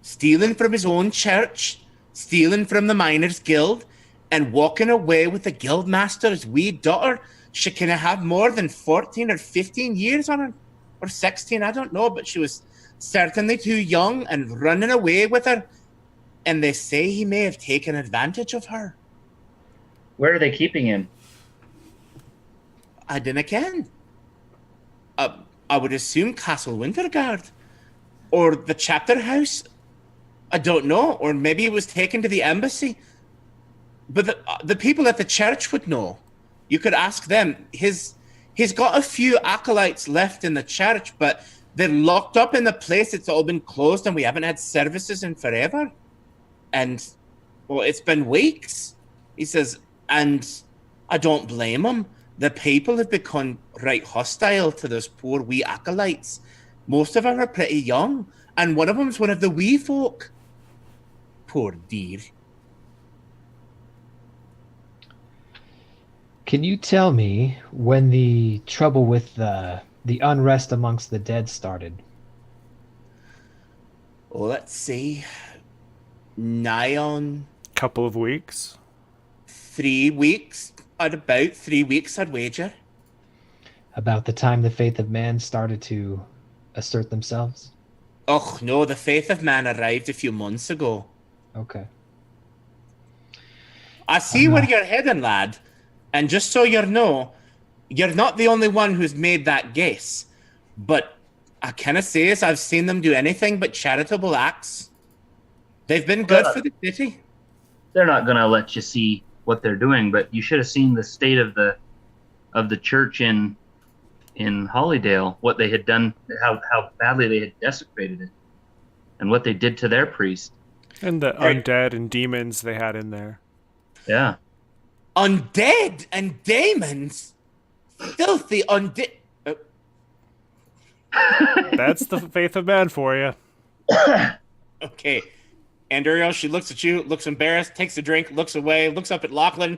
Stealing from his own church, stealing from the Miners' Guild, and walking away with the guildmaster's wee daughter. She can have more than 14 or 15 years on her, or 16, I don't know, but she was certainly too young and running away with her. And they say he may have taken advantage of her. Where are they keeping him? I dinna ken. I would assume Castle Winterguard or the chapter house. I don't know, or maybe he was taken to the embassy. But the people at the church would know. You could ask them. He's got a few acolytes left in the church, but they're locked up in the place. It's all been closed, and we haven't had services in forever. And, well, it's been weeks. He says, and I don't blame him. The people have become right hostile to those poor wee acolytes. Most of them are pretty young, and one of them's one of the wee folk. Poor dear. Can you tell me when the trouble with the unrest amongst the dead started? Well, let's see. Nigh on Couple of weeks. 3 weeks. At about 3 weeks, I'd wager. About the time the Faith of Man started to assert themselves? Oh, no, the Faith of Man arrived a few months ago. Okay. I see where you're heading, lad. And just so you know, you're not the only one who's made that guess. But I cannot say as I've seen them do anything but charitable acts. They've been good for the city. They're not going to let you see what they're doing, but you should have seen the state of the church in Hollydale, what they had done, how badly they had desecrated it, and what they did to their priest. And the undead and demons they had in there. Yeah. Undead and demons? Filthy undead. That's the Faith of Man for you. Okay. And Uriel, she looks at you, looks embarrassed, takes a drink, looks away, looks up at Lachlan,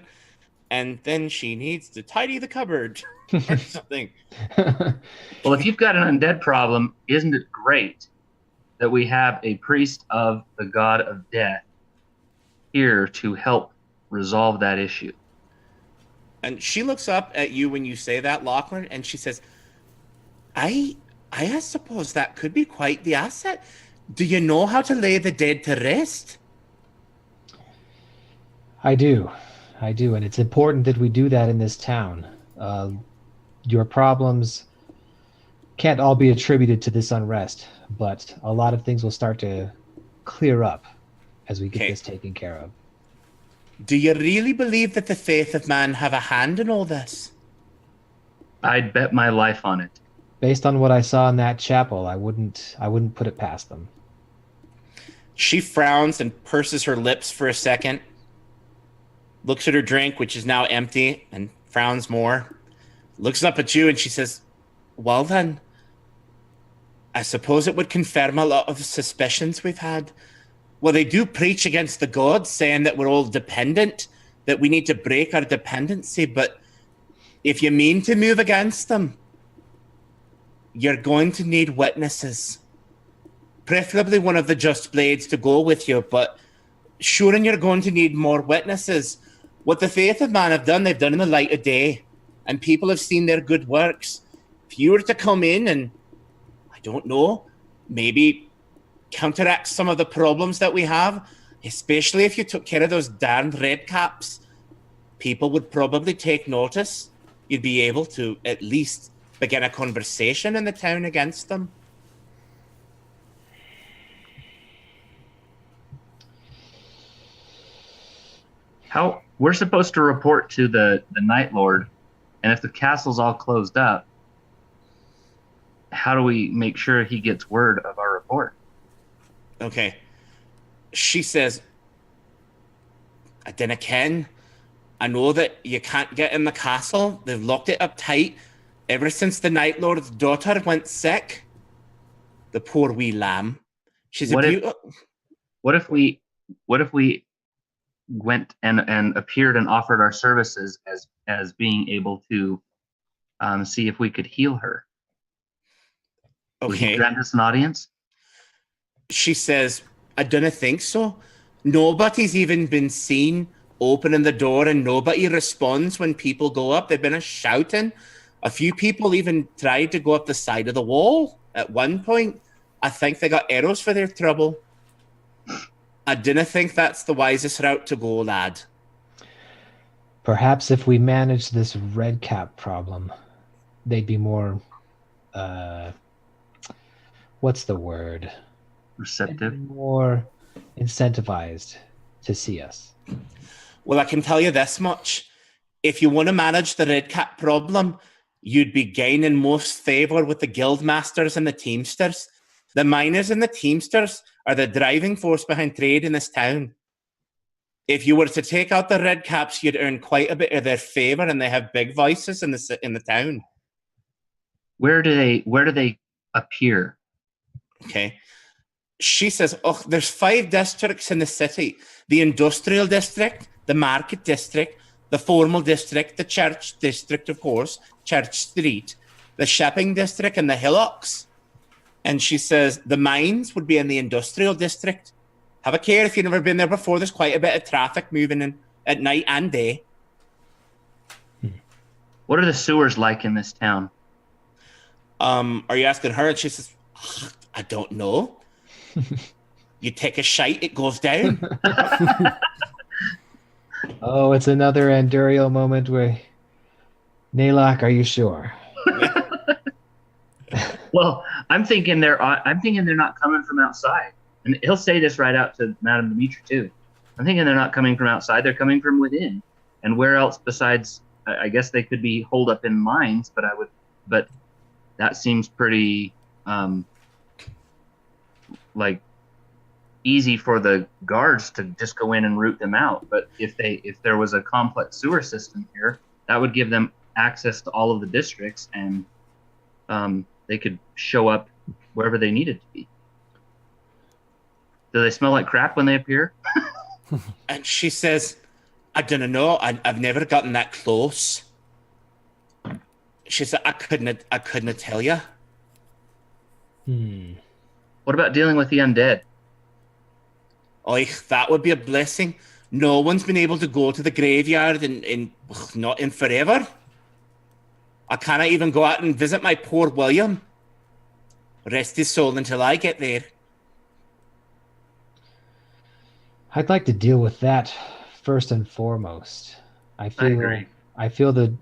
and then she needs to tidy the cupboard or something. Well, if you've got an undead problem, isn't it great that we have a priest of the god of death here to help resolve that issue? And she looks up at you when you say that, Lachlan, and she says, I suppose that could be quite the asset. Do you know how to lay the dead to rest? I do, and it's important that we do that in this town. Your problems can't all be attributed to this unrest, but a lot of things will start to clear up as we get this taken care of. Do you really believe that the Faith of Man have a hand in all this? I'd bet my life on it. Based on what I saw in that chapel, I wouldn't put it past them. She frowns and purses her lips for a second, looks at her drink, which is now empty, and frowns more, looks up at you, and she says, Well then, I suppose it would confirm a lot of suspicions we've had. Well, they do preach against the gods, saying that we're all dependent, that we need to break our dependency, but if you mean to move against them, you're going to need witnesses. Preferably one of the Just Blades to go with you, but sure, and you're going to need more witnesses. What the Faith of Man have done, they've done in the light of day, and people have seen their good works. If you were to come in and, I don't know, maybe counteract some of the problems that we have, especially if you took care of those darned red caps, people would probably take notice. You'd be able to at least begin a conversation in the town against them. How we're supposed to report to the Night Lord, and if the castle's all closed up, how do we make sure he gets word of our report? Okay. She says, I dinna ken. I know that you can't get in the castle. They've locked it up tight ever since the Night Lord's daughter went sick. The poor wee lamb. She's What a if- beautiful... What if we went and appeared and offered our services as being able to see if we could heal her? Would you Okay. grant us an audience? She says, I don't think so. Nobody's even been seen opening the door, and nobody responds when people go up. They've been shouting. A few people even tried to go up the side of the wall at one point. I think they got arrows for their trouble. I didn't think that's the wisest route to go, lad. Perhaps if we manage this red cap problem, they'd be more, what's the word? Receptive. More incentivized to see us. Well, I can tell you this much. If you want to manage the red cap problem, you'd be gaining most favor with the guild masters and the teamsters. The miners and the teamsters are the driving force behind trade in this town. If you were to take out the red caps, you'd earn quite a bit of their favor, and they have big voices in the town. Where do they appear? Okay. She says, oh, there's 5 districts in the city. The industrial district, the market district, the formal district, the church district, of course, Church Street, the shopping district, and the hillocks. And she says the mines would be in the industrial district. Have a care if you've never been there before. There's quite a bit of traffic moving in at night and day. What are the sewers like in this town? Are you asking her? And she says, I don't know. You take a shite, it goes down. Oh, it's another Anduriel moment where, Naylock, are you sure? Well, I'm thinking they're not coming from outside, and he'll say this right out to Madame Dimitri too. I'm thinking they're not coming from outside; they're coming from within. And where else besides? I guess they could be holed up in mines, but that seems pretty like easy for the guards to just go in and root them out. But if there was a complex sewer system here, that would give them access to all of the districts, and they could show up wherever they needed to be. Do they smell like crap when they appear? And she says, I don't know. I've never gotten that close. She said, I couldn't tell you. What about dealing with the undead? That would be a blessing. No one's been able to go to the graveyard not in forever. I can't even go out and visit my poor William. Rest his soul until I get there. I'd like to deal with that first and foremost. I agree. feel that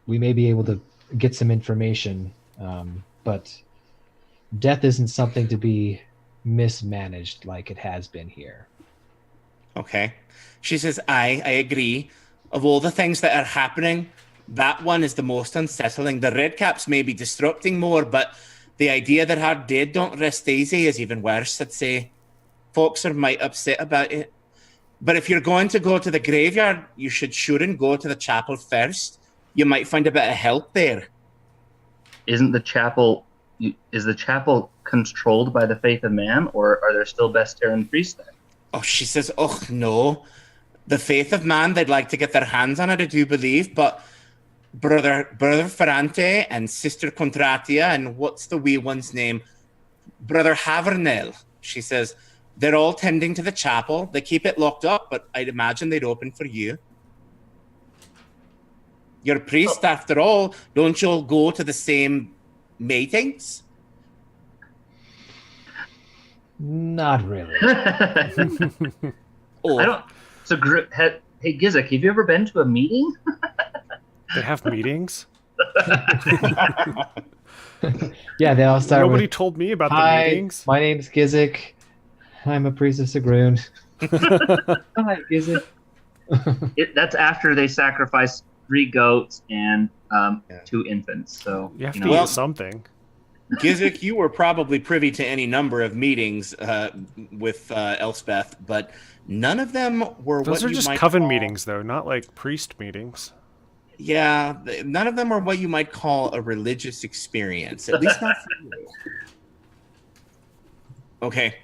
we may be able to get some information, but death isn't something to be mismanaged like it has been here. Okay. She says, I agree. Of all the things that are happening, that one is the most unsettling. The red caps may be disrupting more, but the idea that our dead don't rest easy is even worse, I'd say. Folks are might upset about it. But if you're going to go to the graveyard, you should sure and go to the chapel first. You might find a bit of help there. isn't the chapel is the chapel controlled by the faith of man, or are there still Besteran priests there? Oh, she says, oh, no. The faith of man, they'd like to get their hands on it, I do believe, but Brother Ferrante and Sister Contratia, and what's the wee one's name? Brother Havernel. She says, they're all tending to the chapel. They keep it locked up, but I'd imagine they'd open for you. You're a priest, after all. Don't you all go to the same meetings? Not really. Oh, I don't. So, hey Gizik, have you ever been to a meeting? They have meetings? Yeah, they all start Nobody with, told me about the "Hi, meetings. my name's Gizik. I'm a priest of Sigrun." Hi, Gizik. That's after they sacrifice 3 goats and 2 infants. So You have to Well, eat something. Gizik, you were probably privy to any number of meetings with Elspeth, but none of them were Those what are you just might coven call, meetings, though, not like priest meetings. Yeah, none of them are what you might call a religious experience, at least not for you. Okay.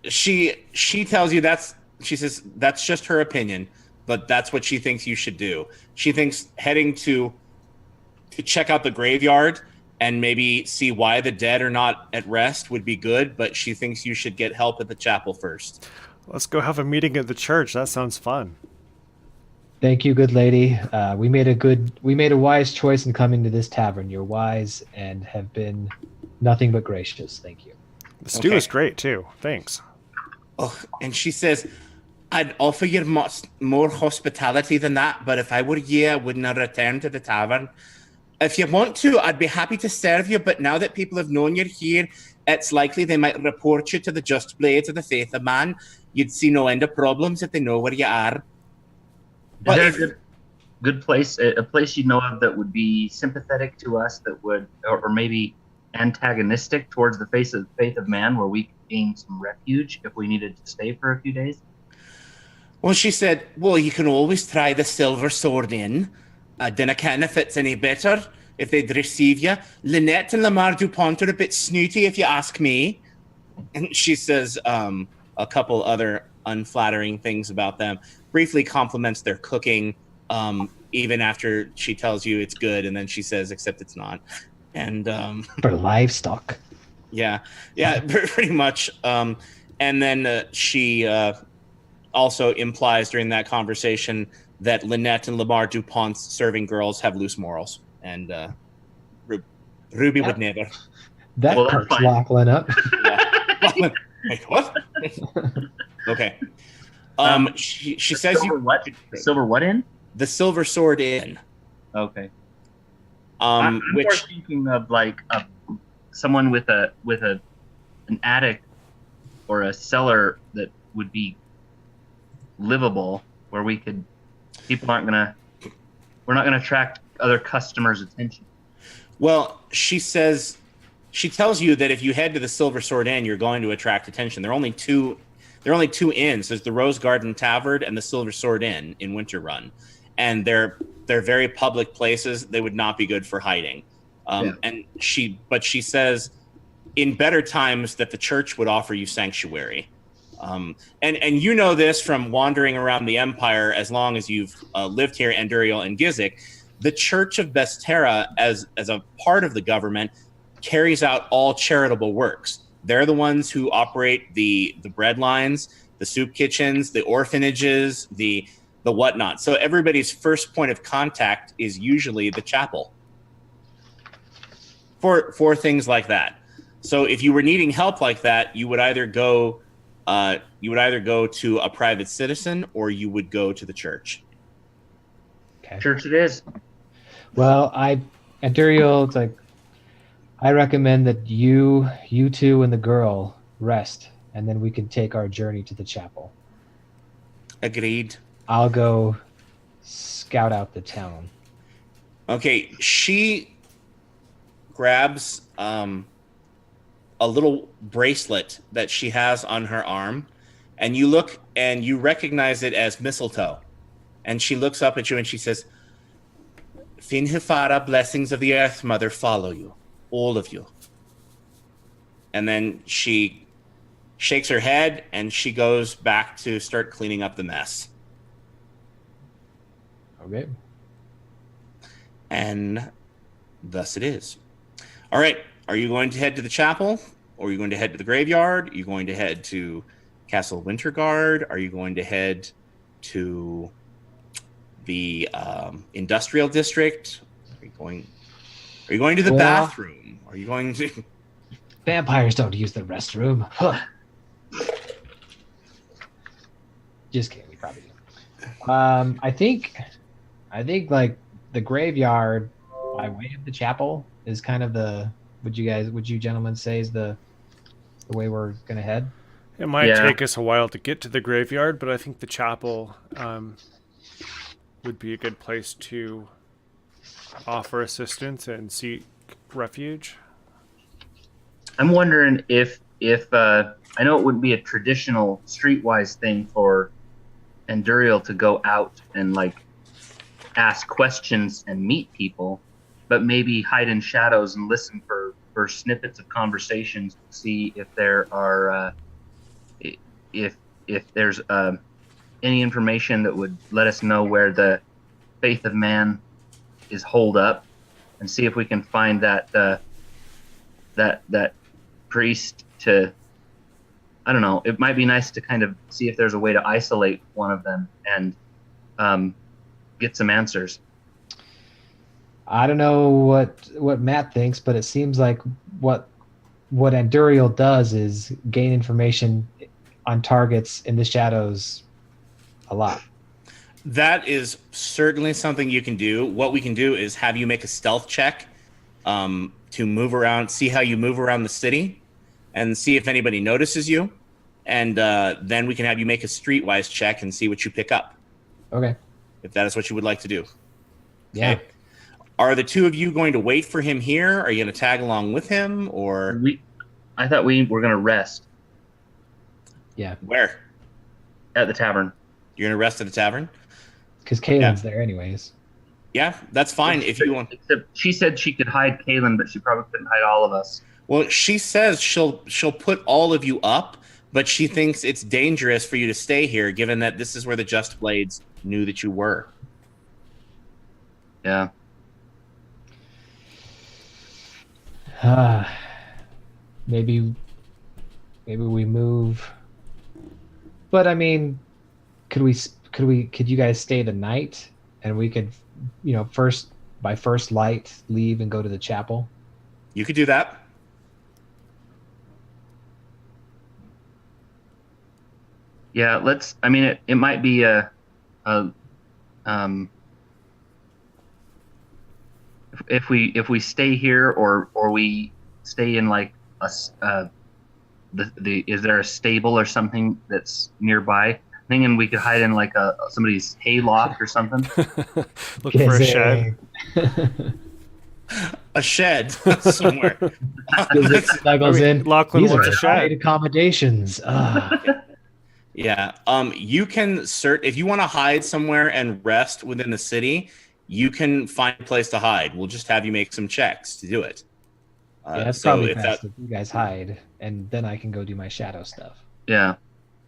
She tells you she says that's just her opinion, but that's what she thinks you should do. She thinks heading to check out the graveyard and maybe see why the dead are not at rest would be good, but she thinks you should get help at the chapel first. Let's go have a meeting at the church. That sounds fun. Thank you, good lady. We made a wise choice in coming to this tavern. You're wise and have been nothing but gracious. Thank you. The stew Okay. is great, too. Thanks. Oh, and she says, I'd offer you much more hospitality than that, but if I were you, I would not return to the tavern. If you want to, I'd be happy to serve you, but now that people have known you're here, it's likely they might report you to the just blades of the faith of man. You'd see no end of problems if they know where you are. Is there a good place, a place you know of that would be sympathetic to us, that would, or maybe antagonistic towards the faith of man, where we could gain some refuge if we needed to stay for a few days? Well, she said, well, you can always try the Silver Sword Inn. I dinna ken if it's any better, if they'd receive you. Lynette and Lamar DuPont are a bit snooty, if you ask me. And she says a couple other unflattering things about them. Briefly compliments their cooking, even after she tells you it's good, and then she says, except it's not. And For livestock. yeah, pretty much. And then she also implies during that conversation that Lynette and Lamar DuPont's serving girls have loose morals, and Ruby would never. That Well, that's perks fine. Lachlan up. Yeah. Wait, what? Okay. She says Silver what? Silver what in? the Silver Sword Inn. Okay. I'm more Which thinking of like someone with an attic or a cellar that would be livable, where we're not gonna attract other customers' attention. Well, she tells you that if you head to the Silver Sword Inn, you're going to attract attention. There are only two inns. There's the Rose Garden Tavern and the Silver Sword Inn in Winter Run, and they're very public places. They would not be good for hiding. And she says, in better times, that the church would offer you sanctuary. And you know this from wandering around the Empire as long as you've lived here, Anduriel and Gizik. The Church of Bestera, as a part of the government, carries out all charitable works. They're the ones who operate the bread lines, the soup kitchens, the orphanages, the whatnot. So everybody's first point of contact is usually the chapel for things like that. So if you were needing help like that, you would either go to a private citizen or you would go to the church. Okay. Church it is. Well, Anduriel, it's like, I recommend that you two and the girl rest, and then we can take our journey to the chapel. Agreed. I'll go scout out the town. Okay, she grabs a little bracelet that she has on her arm, and you look and you recognize it as mistletoe. And she looks up at you and she says, Finhifara, blessings of the Earth Mother, follow you. All of you. And then she shakes her head, and she goes back to start cleaning up the mess. Okay. And thus it is. All right. Are you going to head to the chapel? Or are you going to head to the graveyard? Are you going to head to Castle Winterguard? Are you going to head to the industrial district? Are you going to the bathroom? Are you going to... Vampires don't use the restroom. Huh. Just kidding. We probably do. I think like the graveyard by way of the chapel is kind of the. Would you gentlemen say is the way we're gonna head? It might take us a while to get to the graveyard, but I think the chapel would be a good place to offer assistance and seek refuge. I'm wondering if I know it wouldn't be a traditional streetwise thing for Enduriel to go out and like ask questions and meet people, but maybe hide in shadows and listen for snippets of conversations to see if there are if there's any information that would let us know where the faith of man is holed up, and see if we can find that priest to, I don't know, it might be nice to kind of see if there's a way to isolate one of them and get some answers. I don't know what Matt thinks, but it seems like what Anduriel does is gain information on targets in the shadows a lot. That is certainly something you can do. What we can do is have you make a stealth check to move around, see how you move around the city, and see if anybody notices you. And then we can have you make a streetwise check and see what you pick up. Okay. If that is what you would like to do. Yeah. Okay. Are the two of you going to wait for him here? Are you going to tag along with him, or I thought we were going to rest. Yeah. Where? At the tavern. You're going to rest at the tavern? Because Kaylin's there anyways. Yeah, that's fine if you want. Except she said she could hide Kaylin, but she probably couldn't hide all of us. Well, she says she'll put all of you up, but she thinks it's dangerous for you to stay here, given that this is where the Just Blades knew that you were. Yeah. Maybe we move. But I mean, could you guys stay the night, and we could, first light leave and go to the chapel? You could do that. Yeah, let's. I mean, it might be if we stay here or we stay in like is there a stable or something that's nearby? Thinking we could hide in like somebody's hay loft or something. Look for a shed. A shed somewhere. Lachlan These wants are a shed. Accommodations. Yeah. You can if you want to hide somewhere and rest within the city, you can find a place to hide. We'll just have you make some checks to do it. Yeah, that's probably best if you guys hide, and then I can go do my shadow stuff. Yeah.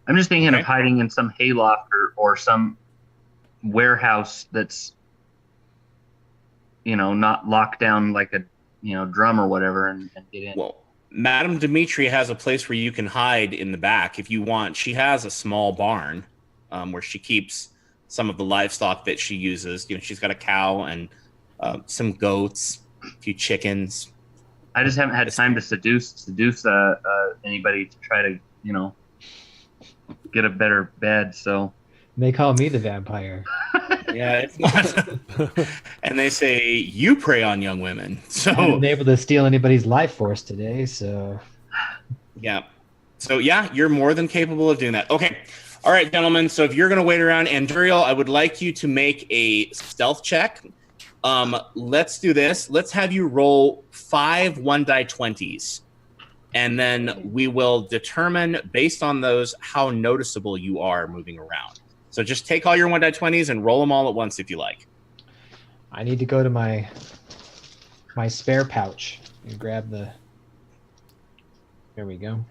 I'm just thinking of hiding in some hayloft or some warehouse that's, not locked down like a, drum or whatever and get in. Well, Madame Dimitri has a place where you can hide in the back if you want. She has a small barn where she keeps some of the livestock that she uses. She's got a cow and some goats, a few chickens. I just haven't had time to seduce anybody to try to, get a better bed. So they call me the vampire. Yeah, it's not. And they say you prey on young women. So I haven't been able to steal anybody's life force today. So yeah. So yeah, you're more than capable of doing that. Okay. All right, gentlemen. So if you're going to wait around, Anduriel, I would like you to make a stealth check. Let's do this. Let's have you roll 5 1d20s. And then we will determine, based on those, how noticeable you are moving around. So just take all your 1d20s and roll them all at once if you like. I need to go to my spare pouch and grab the. There we go.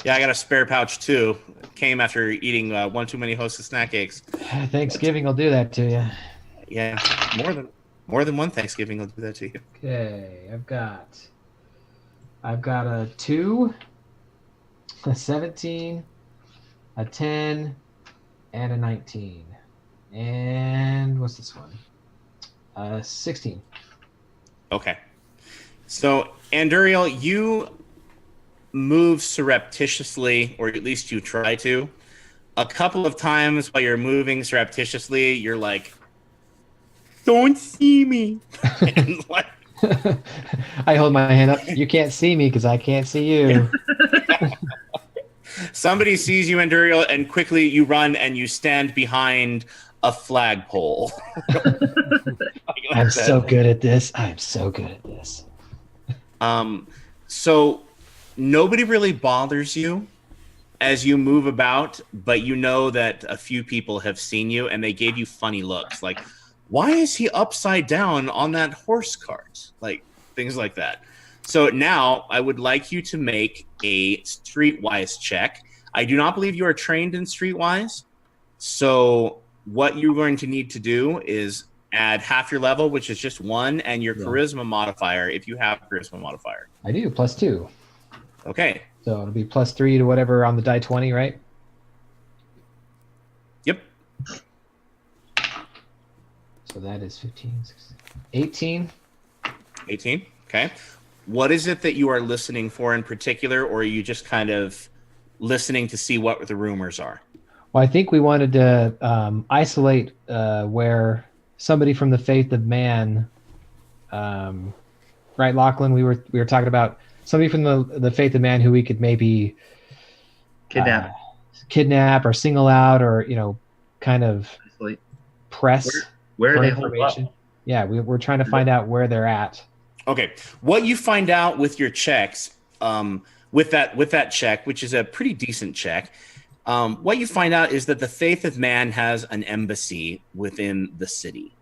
Yeah, I got a spare pouch too. Came after eating one too many Hostess snack cakes. Thanksgiving will do that to you. Yeah, more than one Thanksgiving will do that to you. Okay, I've got a 2, a 17, a 10, and a 19. And what's this one? 16. Okay. So, Anduriel, you move surreptitiously, or at least you try to. A couple of times while you're moving surreptitiously, you're like, "Don't see me." And like, I hold my hand up. You can't see me because I can't see you. somebody sees you, Anduriel, and quickly you run and you stand behind a flagpole. I'm so good at this. I'm so good at this. So nobody really bothers you as you move about, but you know that a few people have seen you and they gave you funny looks, like, why is he upside down on that horse cart? Like, things like that. So now I would like you to make a Streetwise check. I do not believe you are trained in Streetwise. So what you're going to need to do is add half your level, which is just 1, and your charisma modifier, if you have charisma modifier. I do, +2. Okay. So it'll be +3 to whatever on the die 20, right? Yep. So that is 15, 16, 18. 18. Okay. What is it that you are listening for in particular, or are you just kind of listening to see what the rumors are? Well, I think we wanted to isolate where somebody from the faith of man, right, Lachlan? We were talking about somebody from the faith of man who we could maybe kidnap or single out, or kind of press. Where are they information. Yeah, we're trying to find out where they're at. Okay, what you find out with your checks, with that check, which is a pretty decent check, what you find out is that the Faith of Man has an embassy within the city,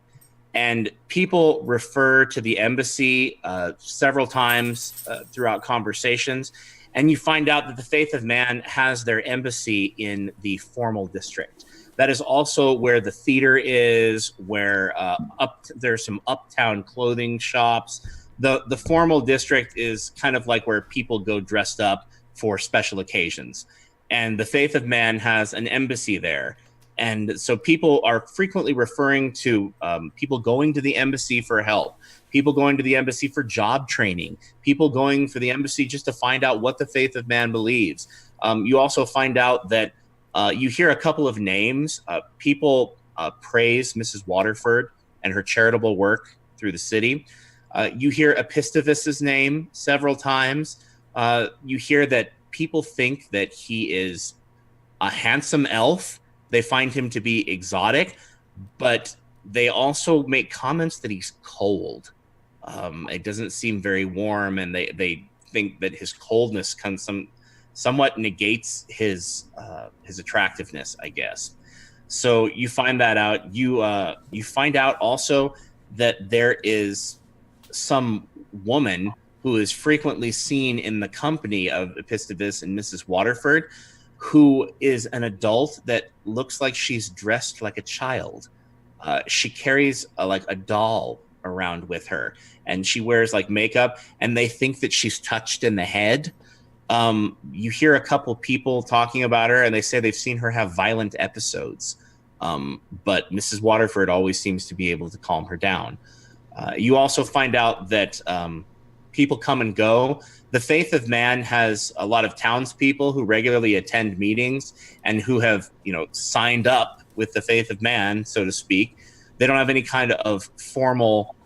and people refer to the embassy several times throughout conversations, and you find out that the Faith of Man has their embassy in the formal district. That is also where the theater is, where there's some uptown clothing shops. The formal district is kind of like where people go dressed up for special occasions. And the Faith of Man has an embassy there. And so people are frequently referring to people going to the embassy for help, people going to the embassy for job training, people going for the embassy just to find out what the Faith of Man believes. You also find out that you hear a couple of names. People praise Mrs. Waterford and her charitable work through the city. You hear Epistivus's name several times. You hear that people think that he is a handsome elf. They find him to be exotic, but they also make comments that he's cold. It doesn't seem very warm, and they think that his coldness somewhat negates his attractiveness, I guess. So you find that out. You find out also that there is some woman who is frequently seen in the company of Epistivus and Mrs. Waterford, who is an adult that looks like she's dressed like a child. She carries a doll around with her, and she wears like makeup, and they think that she's touched in the head. You hear a couple people talking about her, and they say they've seen her have violent episodes. But Mrs. Waterford always seems to be able to calm her down. You also find out that people come and go. The Faith of Man has a lot of townspeople who regularly attend meetings and who have, signed up with the Faith of Man, so to speak. They don't have any kind of formal,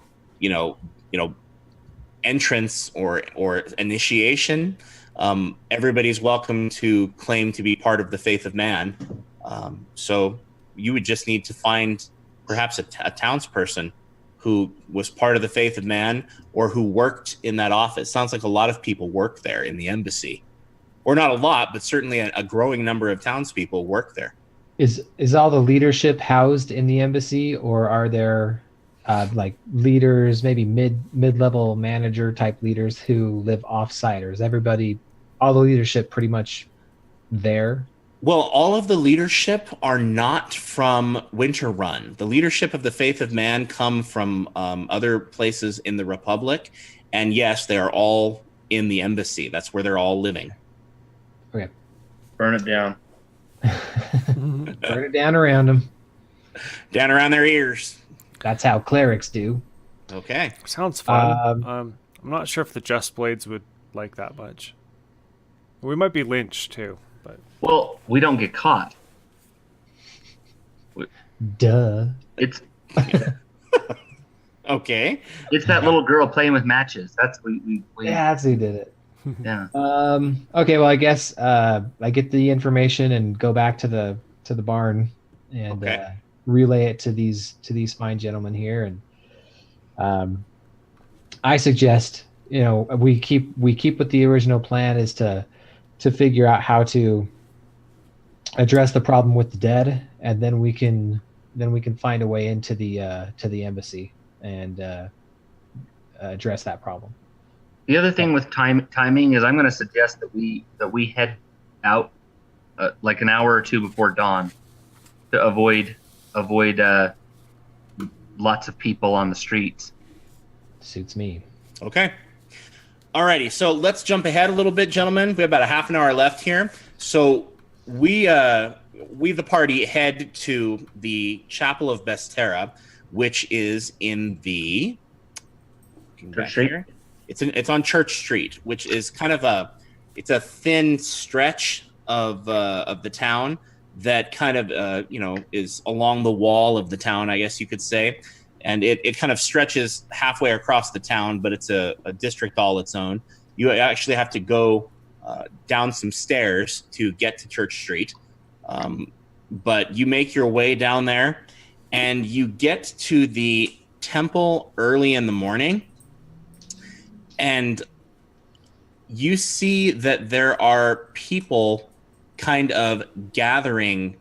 entrance or initiation. Everybody's welcome to claim to be part of the Faith of Man. So you would just need to find perhaps a townsperson who was part of the Faith of Man or who worked in that office. Sounds like a lot of people work there in the embassy. Or not a lot, but certainly a growing number of townspeople work there. Is all the leadership housed in the embassy, or are there like leaders, maybe mid-level manager type leaders who live off-site, or is everybody, all the leadership pretty much there? Well, all of the leadership are not from Winter Run. The leadership of the Faith of Man come from other places in the Republic. And yes, they are all in the embassy. That's where they're all living. Okay. Burn it down. Burn it down around them. Down around their ears. That's how clerics do. Okay. Sounds fun. I'm not sure if the Just Blades would like that much. We might be lynched too, but Well, we don't get caught. Duh. It's Okay. it's that little girl playing with matches. That's we Yeah, that's who did it. yeah. Okay, well, I guess I get the information and go back to the barn and Okay. Relay it to these fine gentlemen here, and I suggest we keep with the original plan, is to figure out how to address the problem with the dead, and then we can find a way into the embassy and address that problem. The other thing with timing is I'm going to suggest that we head out like an hour or two before dawn to avoid lots of people on the streets. Suits me. Okay. Alrighty, so let's jump ahead a little bit, gentlemen. We have about a half an hour left here. So we the party head to the Chapel of Bestera, which is in the Church Street? It's on Church Street, which is kind of a thin stretch of the town that kind of is along the wall of the town, I guess you could say. And it kind of stretches halfway across the town, but it's a district all its own. You actually have to go down some stairs to get to Church Street. But you make your way down there, and you get to the temple early in the morning, and you see that there are people kind of gathering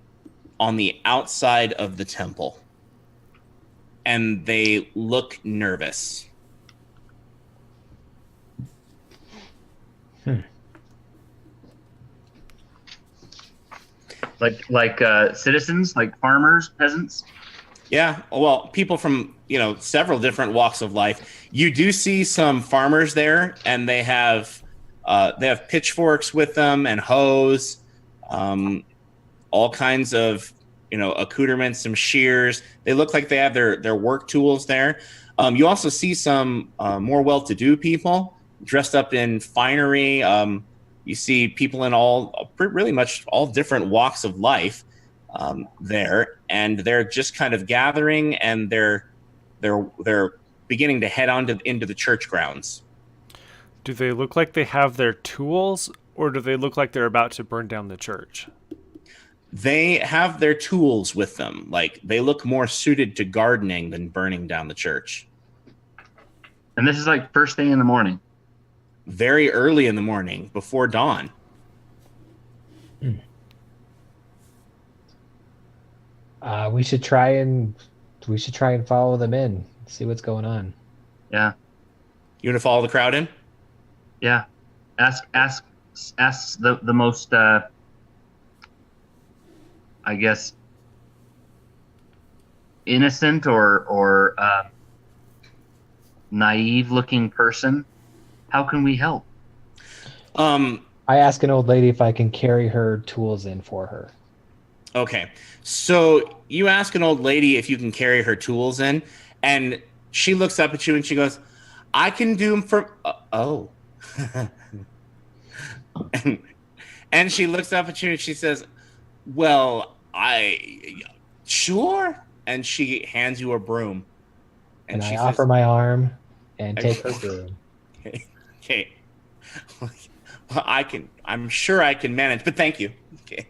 on the outside of the temple. And they look nervous. Like citizens, like farmers, peasants. Yeah, well, people from several different walks of life. You do see some farmers there, and they have pitchforks with them and hoes, all kinds of accoutrements, some shears. They look like they have their work tools there. You also see some more well-to-do people dressed up in finery. You see people in pretty much all different walks of life there, and they're just kind of gathering, and they're beginning to head into the church grounds. do they look like they have their tools, or do they look like they're about to burn down the church? They have their tools with them. Like, they look more suited to gardening than burning down the church. And this is like first thing in the morning. Very early in the morning, before dawn. We should try and follow them in, see what's going on. Yeah. You want to follow the crowd in? Yeah. Ask the most I guess innocent or naive looking person, how can we help? I ask an old lady if I can carry her tools in for her. Okay. So you ask an old lady if you can carry her tools in, and she looks up at you and she goes, I can do them for... oh. and she looks up at you and she says, well, sure. And she hands you a broom. And she I offer my arm and take her broom. Okay. Well, I'm sure I can manage, but thank you. Okay.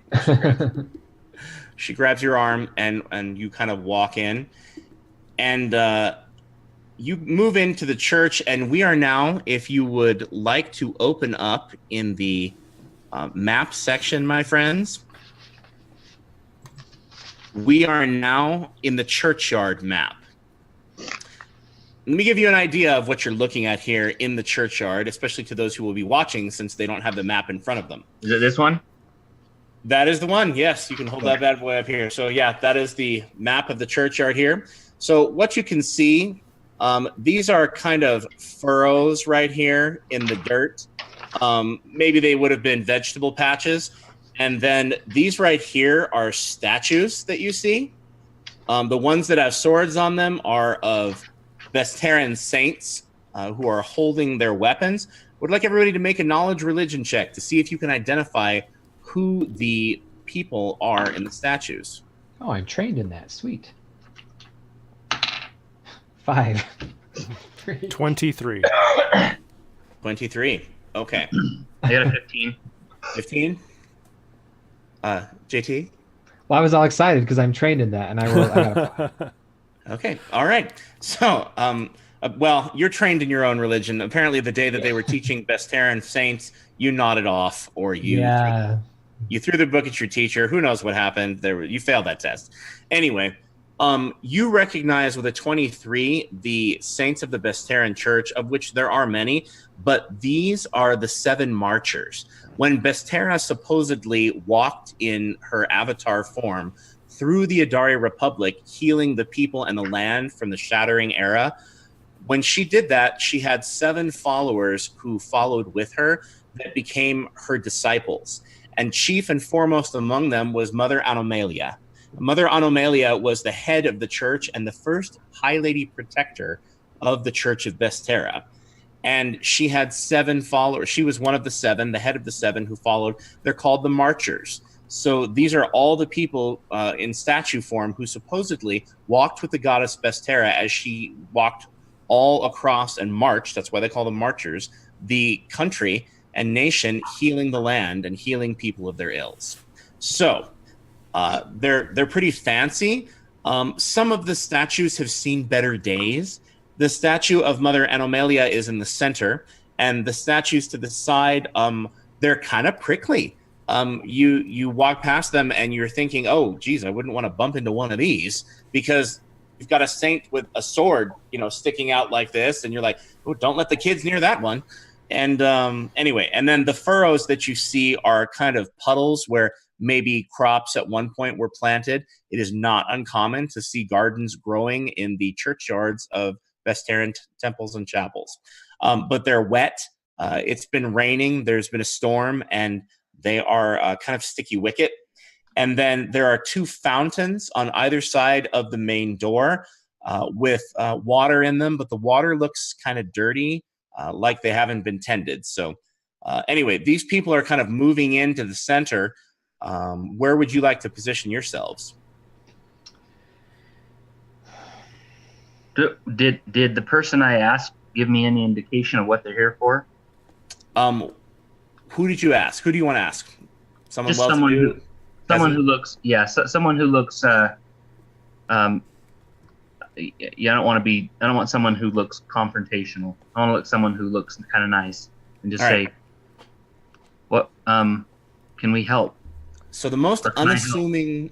She grabs your arm and you kind of walk in, and you move into the church, and we are now, if you would like to open up in the map section, my friends, we are now in the churchyard map. let me give you an idea of what you're looking at here in the churchyard, especially to those who will be watching since they don't have the map in front of them. Is it this one? That is the one. Yes, you can hold that bad boy up here. So yeah, that is the map of the churchyard here. So what you can see, these are kind of furrows right here in the dirt. Maybe they would have been vegetable patches. And then these right here are statues that you see. The ones that have swords on them are of Vestaran saints who are holding their weapons. Would like everybody to make a knowledge religion check to see if you can identify who the people are in the statues. Oh, I'm trained in that. Sweet. 5. 23. 23. Okay. I got a 15. 15. JT? Well, I was all excited because I'm trained in that, and I got a 5. Okay. All right. So, well, you're trained in your own religion. Apparently, the day that they were teaching Vestaran saints, you nodded off, or you threw the book at your teacher. Who knows what happened? You failed that test. Anyway, you recognize with a 23 the saints of the Vestaran Church, of which there are many, but these are the 7 marchers. When Vestara supposedly walked in her avatar form through the Adari Republic, healing the people and the land from the Shattering Era, when she did that, she had 7 followers who followed with her that became her disciples. And chief and foremost among them was Mother Anomalia. Mother Anomalia was the head of the church and the first High Lady Protector of the Church of Vestara. And she had 7 followers. She was one of the 7, the head of the 7 who followed. They're called the Marchers. So these are all the people in statue form who supposedly walked with the goddess Vestara as she walked all across and marched, that's why they call them Marchers, the country and nation, healing the land and healing people of their ills. So they're pretty fancy. Some of the statues have seen better days. The statue of Mother Anomalia is in the center, and the statues to the side, they're kind of prickly. You walk past them and you're thinking, oh, geez, I wouldn't want to bump into one of these, because you've got a saint with a sword, sticking out like this, and you're like, oh, don't let the kids near that one. And anyway, and then the furrows that you see are kind of puddles where maybe crops at one point were planted. It is not uncommon to see gardens growing in the churchyards of Vestaran temples and chapels. But they're wet. It's been raining. There's been a storm, and they are kind of sticky wicket. And then there are 2 fountains on either side of the main door with water in them, but the water looks kind of dirty, like they haven't been tended. So anyway, these people are kind of moving into the center. Where would you like to position yourselves? Did the person I asked give me any indication of what they're here for? Who did you ask? Who do you want to ask? Someone Just someone who looks, someone who looks. I don't want someone who looks confrontational. I want to look someone who looks kind of nice and just say, "What? Can we help?" So the most unassuming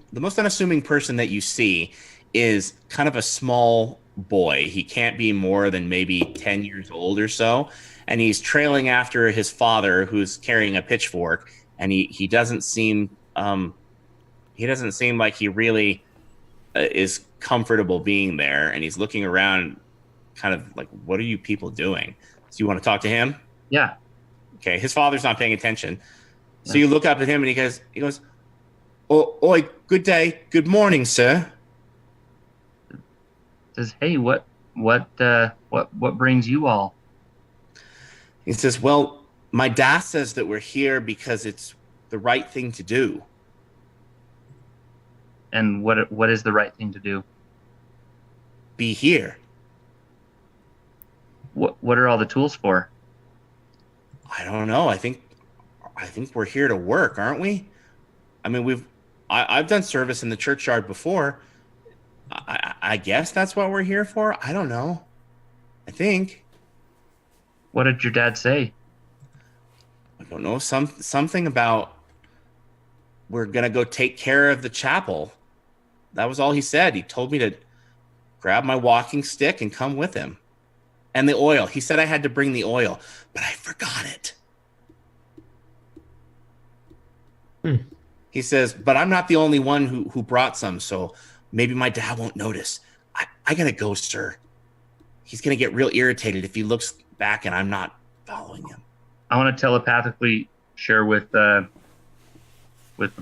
person that you see is kind of a small boy. He can't be more than maybe 10 years old or so, and he's trailing after his father, who's carrying a pitchfork, and he doesn't seem like he really is comfortable being there, and he's looking around kind of like, what are you people doing? So you want to talk to him? Yeah. Okay. His father's not paying attention. So you look up at him and he goes, "Oh, oi, good day. Good morning, sir." Says, "Hey, what brings you all?" He says, "Well, my dad says that we're here because it's the right thing to do." And what is the right thing to do? Be here. What are all the tools for? I don't know. I think we're here to work, aren't we? I mean, I've done service in the churchyard before. I guess that's what we're here for. I don't know. I think. What did your dad say? I don't know. Something about we're gonna go take care of the chapel. That was all he said. He told me to grab my walking stick and come with him. And the oil. He said I had to bring the oil, but I forgot it. He says, but I'm not the only one who brought some, so maybe my dad won't notice. I gotta go, sir. He's gonna get real irritated if he looks back and I'm not following him. I want to telepathically share with the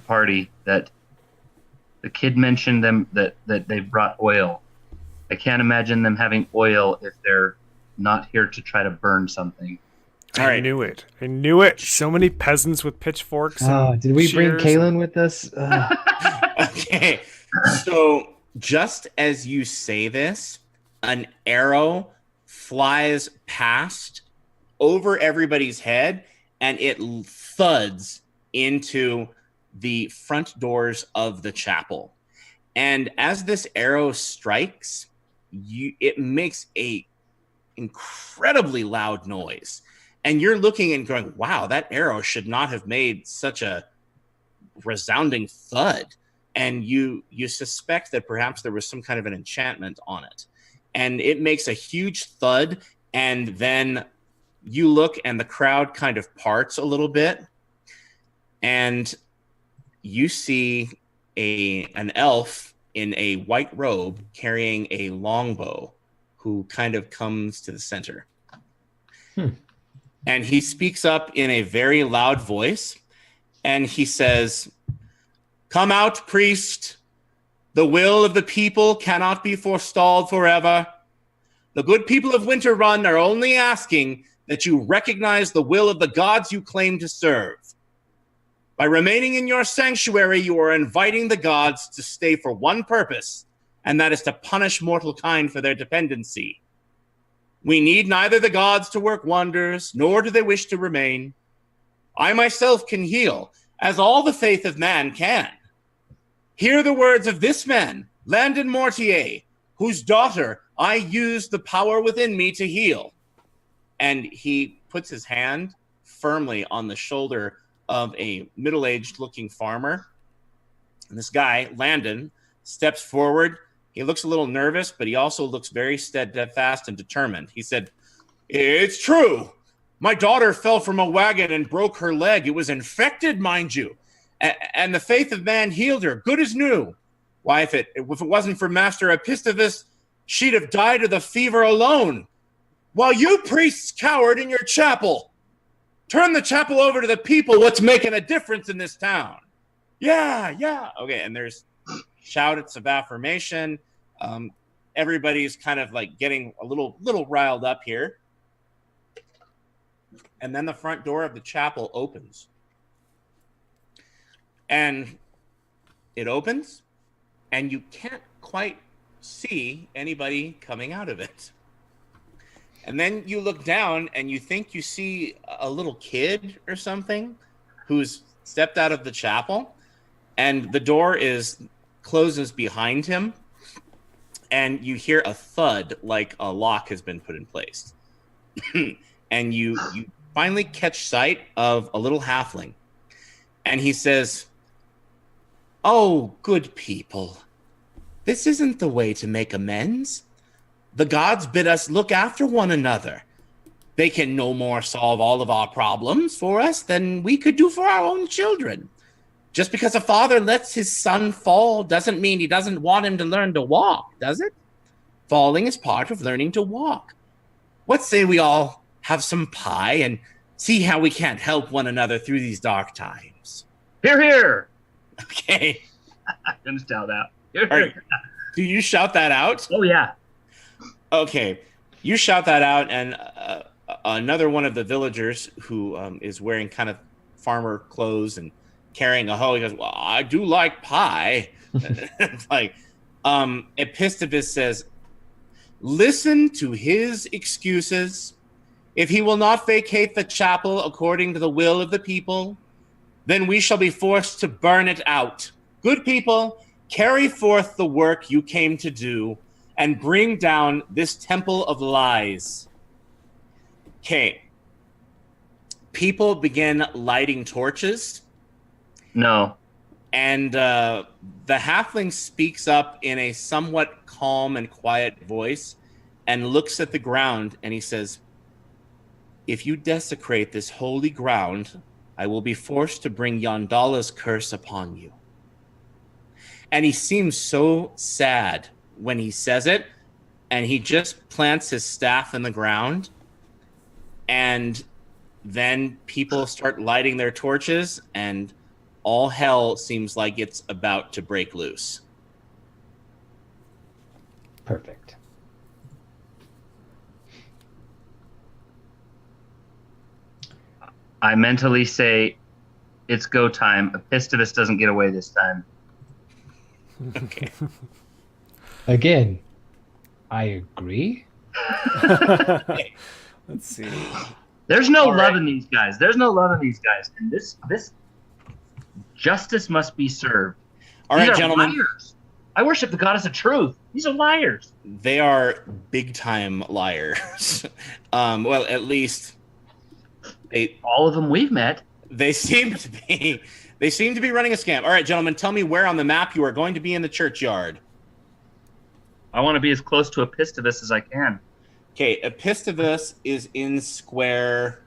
party that the kid mentioned them that they brought oil. I can't imagine them having oil if they're not here to try to burn something. All right. I knew it. I knew it. So many peasants with pitchforks. Did we bring Kalen with us? Okay. So just as you say this, an arrow flies past over everybody's head and it thuds into the front doors of the chapel. And as this arrow strikes, it makes a incredibly loud noise. And you're looking and going, wow, that arrow should not have made such a resounding thud. And you suspect that perhaps there was some kind of an enchantment on it. And it makes a huge thud. And then you look and the crowd kind of parts a little bit. And you see an elf in a white robe carrying a longbow who kind of comes to the center. And he speaks up in a very loud voice, and he says, "Come out, priest. The will of the people cannot be forestalled forever. The good people of Winterrun are only asking that you recognize the will of the gods you claim to serve. By remaining in your sanctuary, you are inviting the gods to stay for one purpose, and that is to punish mortal kind for their dependency. We need neither the gods to work wonders, nor do they wish to remain. I myself can heal, as all the faith of man can. Hear the words of this man, Landon Mortier, whose daughter I used the power within me to heal." And he puts his hand firmly on the shoulder of a middle-aged looking farmer. And this guy, Landon, steps forward. He looks a little nervous, but he also looks very steadfast and determined. He said, "It's true. My daughter fell from a wagon and broke her leg. It was infected, mind you. And the faith of man healed her, good as new. Why, if it wasn't for Master Epistovus, she'd have died of the fever alone. While you priests cowered in your chapel. Turn the chapel over to the people. What's making a difference in this town?" Yeah. Okay, and there's shouts of affirmation. Everybody's kind of like getting a little riled up here. And then the front door of the chapel opens. And it opens, and you can't quite see anybody coming out of it. And then you look down, and you think you see a little kid or something who's stepped out of the chapel, and the door closes behind him, and you hear a thud like a lock has been put in place. And you finally catch sight of a little halfling. And he says, "Oh, good people, this isn't the way to make amends. The gods bid us look after one another. They can no more solve all of our problems for us than we could do for our own children. Just because a father lets his son fall doesn't mean he doesn't want him to learn to walk, does it? Falling is part of learning to walk. What say we all have some pie and see how we can't help one another through these dark times?" Hear, hear. Okay. I'm going to shout out. Hear, hear. Do you shout that out? Oh, yeah. Okay. You shout that out, and another one of the villagers who is wearing kind of farmer clothes and carrying a hoe, he goes, "Well, I do like pie." It's like, Epistovus says, "Listen to his excuses. If he will not vacate the chapel according to the will of the people, then we shall be forced to burn it out. Good people, carry forth the work you came to do and bring down this temple of lies." Okay. People begin lighting torches. No. And the halfling speaks up in a somewhat calm and quiet voice and looks at the ground, and he says, "If you desecrate this holy ground, I will be forced to bring Yandala's curse upon you." And he seems so sad when he says it, and he just plants his staff in the ground, and then people start lighting their torches, and all hell seems like it's about to break loose. Perfect. I mentally say, it's go time. Epistovus doesn't get away this time. Okay. Again, I agree. Let's see. There's no All love right. in these guys. There's no love in these guys. And this justice must be served. All These right, are gentlemen. liars. I worship the goddess of truth. These are liars. They are big time liars. Well, at least All of them we've met. they seem to be. They seem to be running a scam. All right, gentlemen, tell me where on the map you are going to be in the churchyard. I want to be as close to Epistovus as I can. Okay, Epistovus is in square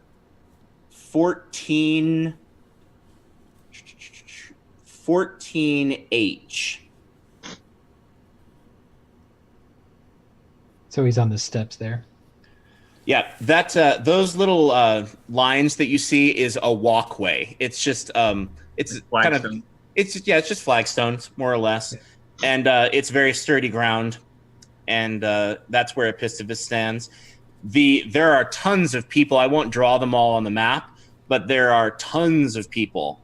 14H. So he's on the steps there. Yeah, that those little lines that you see is a walkway. It's just it's kind of Flagstone. it's just flagstones more or less, and it's very sturdy ground, and that's where Epistovus stands. There are tons of people. I won't draw them all on the map, but there are tons of people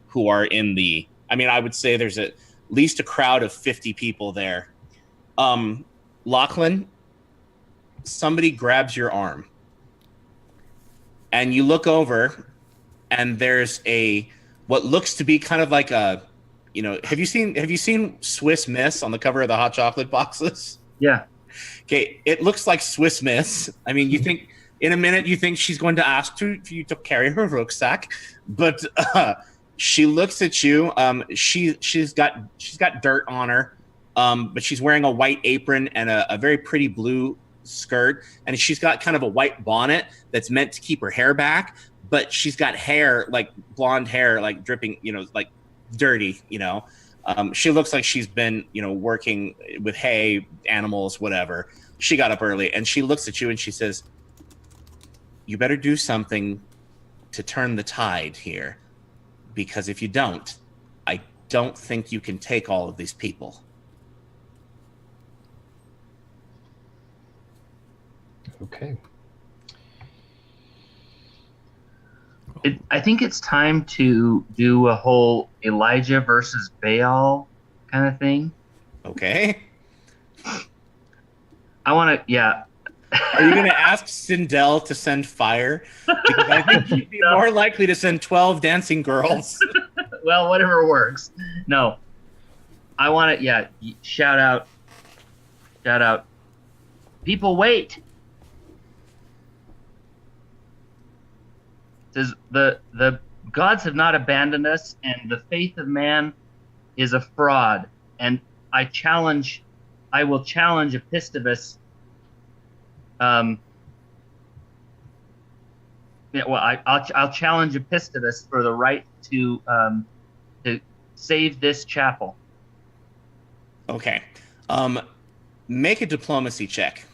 who are in the. I mean, I would say there's at least a crowd of 50 people there. Lachlan, somebody grabs your arm, and you look over, and there's what looks to be kind of like a, have you seen Swiss Miss on the cover of the hot chocolate boxes? Yeah. Okay, it looks like Swiss Miss. I mean, you think in a minute you think she's going to ask you to carry her rucksack, but she looks at you. She's got dirt on her, but she's wearing a white apron and a very pretty blue skirt, and she's got kind of a white bonnet that's meant to keep her hair back, but she's got hair, like blonde hair, like dripping, like dirty. She looks like she's been, working with hay, animals, whatever. She got up early, and she looks at you and she says, "You better do something to turn the tide here, because if you don't, I don't think you can take all of these people." Okay. I think it's time to do a whole Elijah versus Baal kind of thing. Okay. I want to, yeah. Are you going to ask Sindel to send fire? Because I think you'd be more likely to send 12 dancing girls. Well, whatever works. No. I want to, yeah, shout out. People wait. Says the gods have not abandoned us, and the faith of man is a fraud. And I will challenge Epistovus. I'll challenge Epistovus for the right to save this chapel. Okay. Make a diplomacy check.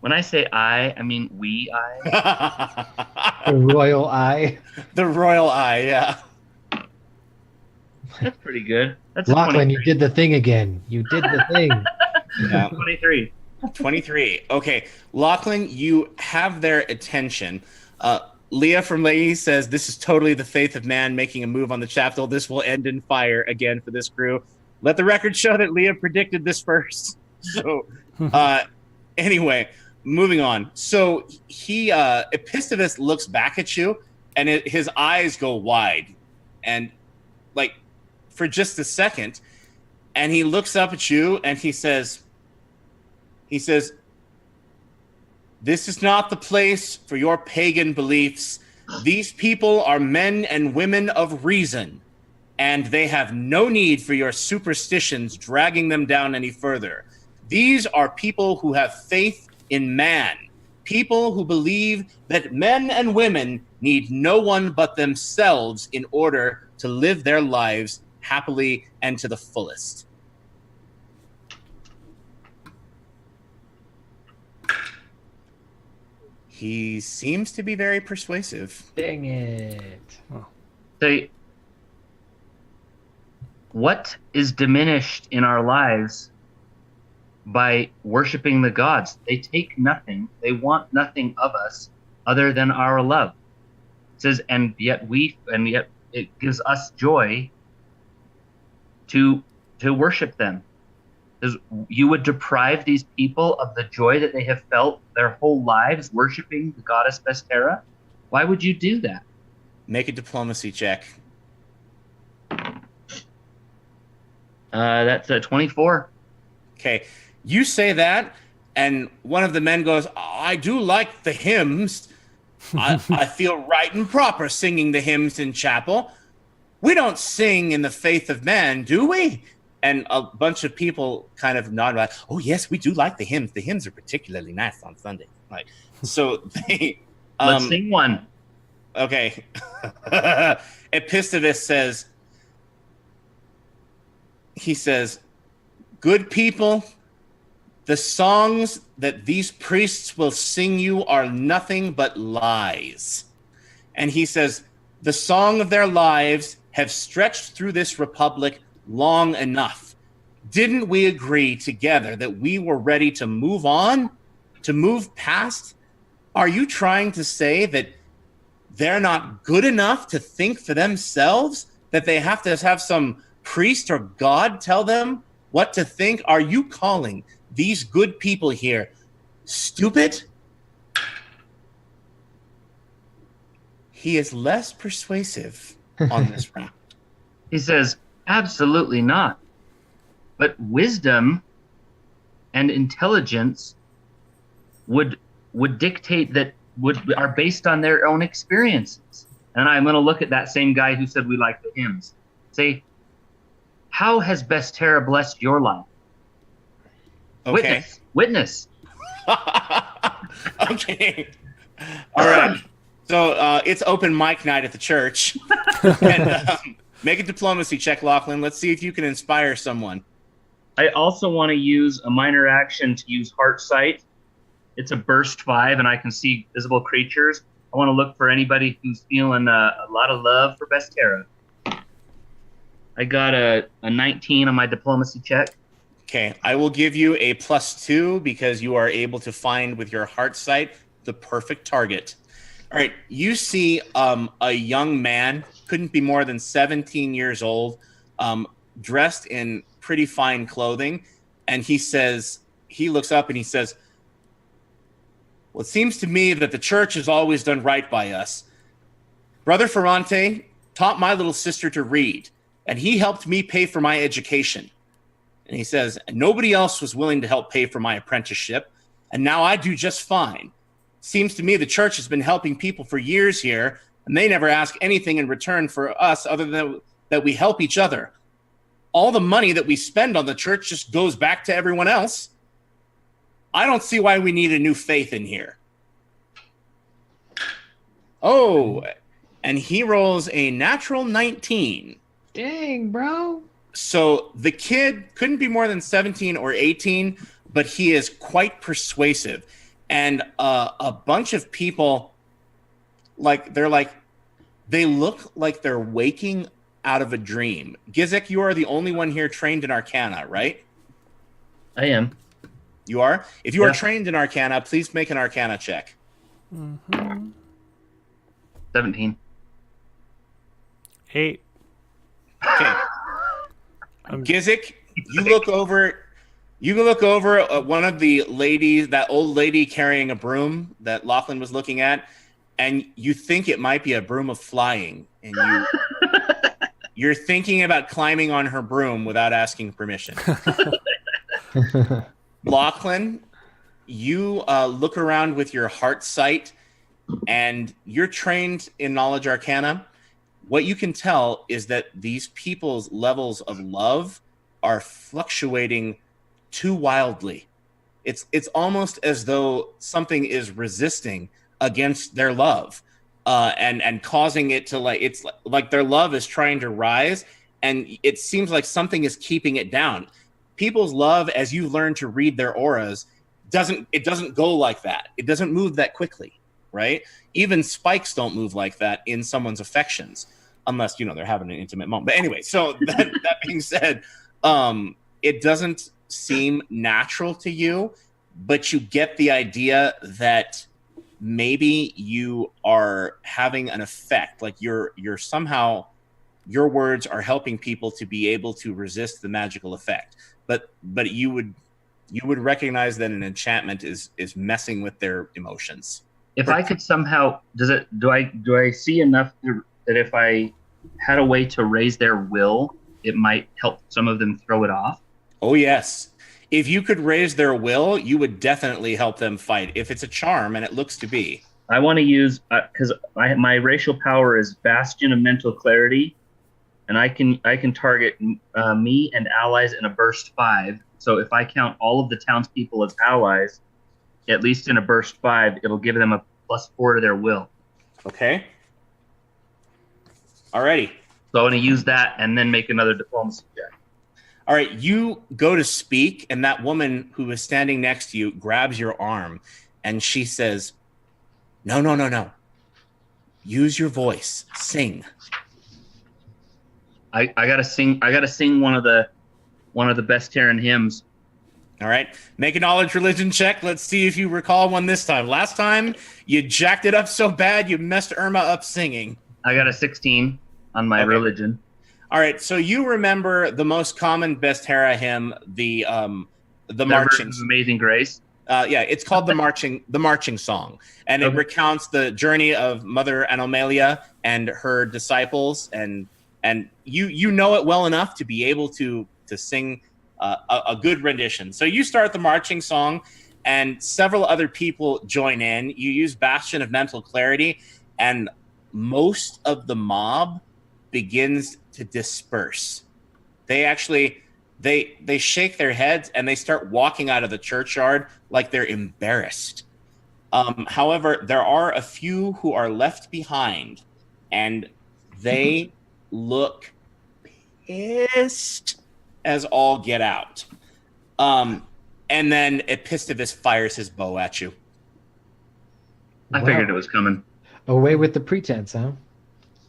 When I say I mean we. The royal eye. The royal eye, yeah. That's pretty good. That's Lachlan, you did the thing again. You did the thing. Yeah. 23. 23. Okay. Lachlan, you have their attention. Leah from Leahy says, "This is totally the faith of man making a move on the chapel. This will end in fire again for this crew." Let the record show that Leah predicted this first. So, anyway, moving on. So Epistovus looks back at you, and his eyes go wide, and like for just a second, and he looks up at you, and he says, "This is not the place for your pagan beliefs. These people are men and women of reason. and they have no need for your superstitions dragging them down any further. These are people who have faith in man, people who believe that men and women need no one but themselves in order to live their lives happily and to the fullest. He seems to be very persuasive. Dang it. Say, what is diminished in our lives by worshiping the gods? They take nothing. They want nothing of us other than our love. It says, and yet it gives us joy to worship them. Because you would deprive these people of the joy that they have felt their whole lives worshiping the goddess Vestera? Why would you do that? Make a diplomacy check. That's a 24. Okay. You say that, and one of the men goes, I do like the hymns. I feel right and proper singing the hymns in chapel. We don't sing in the faith of man, do we? And a bunch of people kind of nod like, oh, yes, we do like the hymns. The hymns are particularly nice on Sunday. Like, so they... Let's sing one. Okay. Epistovus says, good people, the songs that these priests will sing you are nothing but lies. And he says, the song of their lives have stretched through this republic long enough. Didn't we agree together that we were ready to move on, to move past? Are you trying to say that they're not good enough to think for themselves, that they have to have some priest or god tell them what to think? Are you calling these good people here stupid? He is less persuasive on this round. He says, absolutely not. But wisdom and intelligence would dictate that are based on their own experiences. And I'm going to look at that same guy who said we like the hymns. Say, how has Vestera blessed your life? Okay. Witness. Okay. All right. So it's open mic night at the church. And, make a diplomacy check, Lachlan. Let's see if you can inspire someone. I also want to use a minor action to use Heart Sight. It's a burst 5, and I can see visible creatures. I want to look for anybody who's feeling a lot of love for Vestera. I got a 19 on my diplomacy check. Okay, I will give you a +2 because you are able to find with your Heart Sight the perfect target. All right, you see a young man, couldn't be more than 17 years old, dressed in pretty fine clothing, and he looks up and he says, well, it seems to me that the church has always done right by us. Brother Ferrante taught my little sister to read, and he helped me pay for my education. And he says, nobody else was willing to help pay for my apprenticeship, and now I do just fine. Seems to me the church has been helping people for years here, and they never ask anything in return for us other than that we help each other. All the money that we spend on the church just goes back to everyone else. I don't see why we need a new faith in here. Oh, and he rolls a natural 19. Dang, bro. So the kid couldn't be more than 17 or 18, but he is quite persuasive. And a bunch of people, they look like they're waking out of a dream. Gizek, you are the only one here trained in Arcana, right? I am. You are? If you are trained in Arcana, please make an Arcana check. 17. 8. Okay. Gizek, you look over one of the ladies, that old lady carrying a broom that Lachlan was looking at, and you think it might be a broom of flying, and you're thinking about climbing on her broom without asking permission. Lachlan, you look around with your Heart Sight, and you're trained in Knowledge Arcana. what you can tell is that these people's levels of love are fluctuating too wildly. It's almost as though something is resisting against their love, and causing it to, like, it's like their love is trying to rise, and it seems like something is keeping it down. People's love, as you learn to read their auras, doesn't go like that. It doesn't move that quickly, right? Even spikes don't move like that in someone's affections, unless, they're having an intimate moment. But anyway, so that being said, it doesn't seem natural to you, but you get the idea that maybe you are having an effect, like you're somehow, your words are helping people to be able to resist the magical effect. But you would recognize that an enchantment is messing with their emotions. If I could somehow, do I see enough that if I had a way to raise their will, it might help some of them throw it off? Oh, yes. If you could raise their will, you would definitely help them fight. If it's a charm, and it looks to be. I want to use, because my racial power is Bastion of Mental Clarity, and I can target me and allies in a burst 5. So if I count all of the townspeople as allies, at least in a burst 5, it'll give them a +4 to their will. Okay. Alrighty. So I want to use that and then make another diplomacy check. All right, you go to speak, and that woman who is standing next to you grabs your arm, and she says, No. Use your voice. Sing. I gotta sing. I gotta sing one of the best Terran hymns. All right, make a knowledge religion check. Let's see if you recall one this time. Last time you jacked it up so bad you messed Irma up singing. I got a 16 on my religion. All right, so you remember the most common Bestera hymn, the marching, Amazing Grace. Yeah, it's called the marching song, and it recounts the journey of Mother Anomalia and her disciples, and you know it well enough to be able to sing a good rendition. So you start the marching song, and several other people join in. You use Bastion of Mental Clarity, and most of the mob begins to disperse. They actually they shake their heads and they start walking out of the churchyard like they're embarrassed. However, there are a few who are left behind, and they look pissed as all get out. And then Epistovus fires his bow at you. I figured it was coming. Away with the pretense, huh?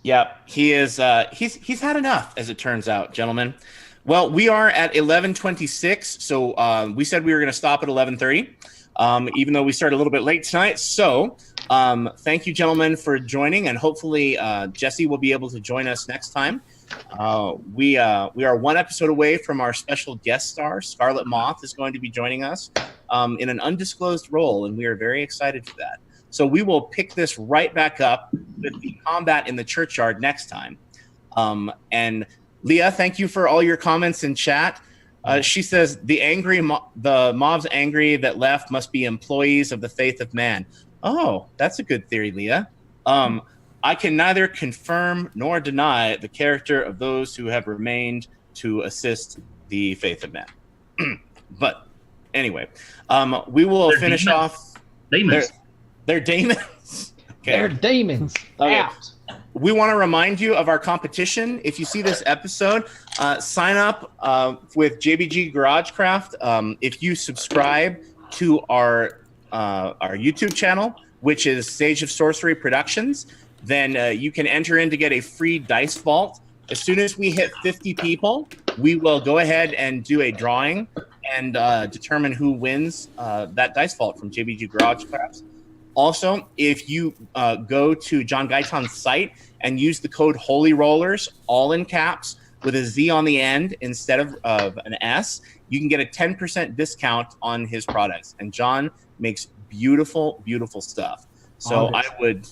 Yeah, he is. He's had enough, as it turns out, gentlemen. Well, we are at 11:26, so we said we were going to stop at 11:30, even though we started a little bit late tonight. So thank you, gentlemen, for joining, and hopefully Jesse will be able to join us next time. We are one episode away from our special guest star. Scarlet Moth is going to be joining us in an undisclosed role, and we are very excited for that. So we will pick this right back up with the combat in the churchyard next time. And Leah, thank you for all your comments in chat. She says the mobs angry that left must be employees of the faith of man. Oh, that's a good theory, Leah. I can neither confirm nor deny the character of those who have remained to assist the faith of man. But anyway, we will finish demons. Off. Demons. They're demons. Okay. They're demons. Okay. Out. We want to remind you of our competition. If you see this episode, sign up with JBG GarageCraft. If you subscribe to our YouTube channel, which is Sage of Sorcery Productions, then you can enter in to get a free dice vault. As soon as we hit 50 people, we will go ahead and do a drawing and determine who wins that dice vault from JBG GarageCraft. Also, if you go to John Gaiton's site and use the code Holy Rollerz, all in caps, with a Z on the end instead of an S, you can get a 10% discount on his products. And John makes beautiful, beautiful stuff. So I would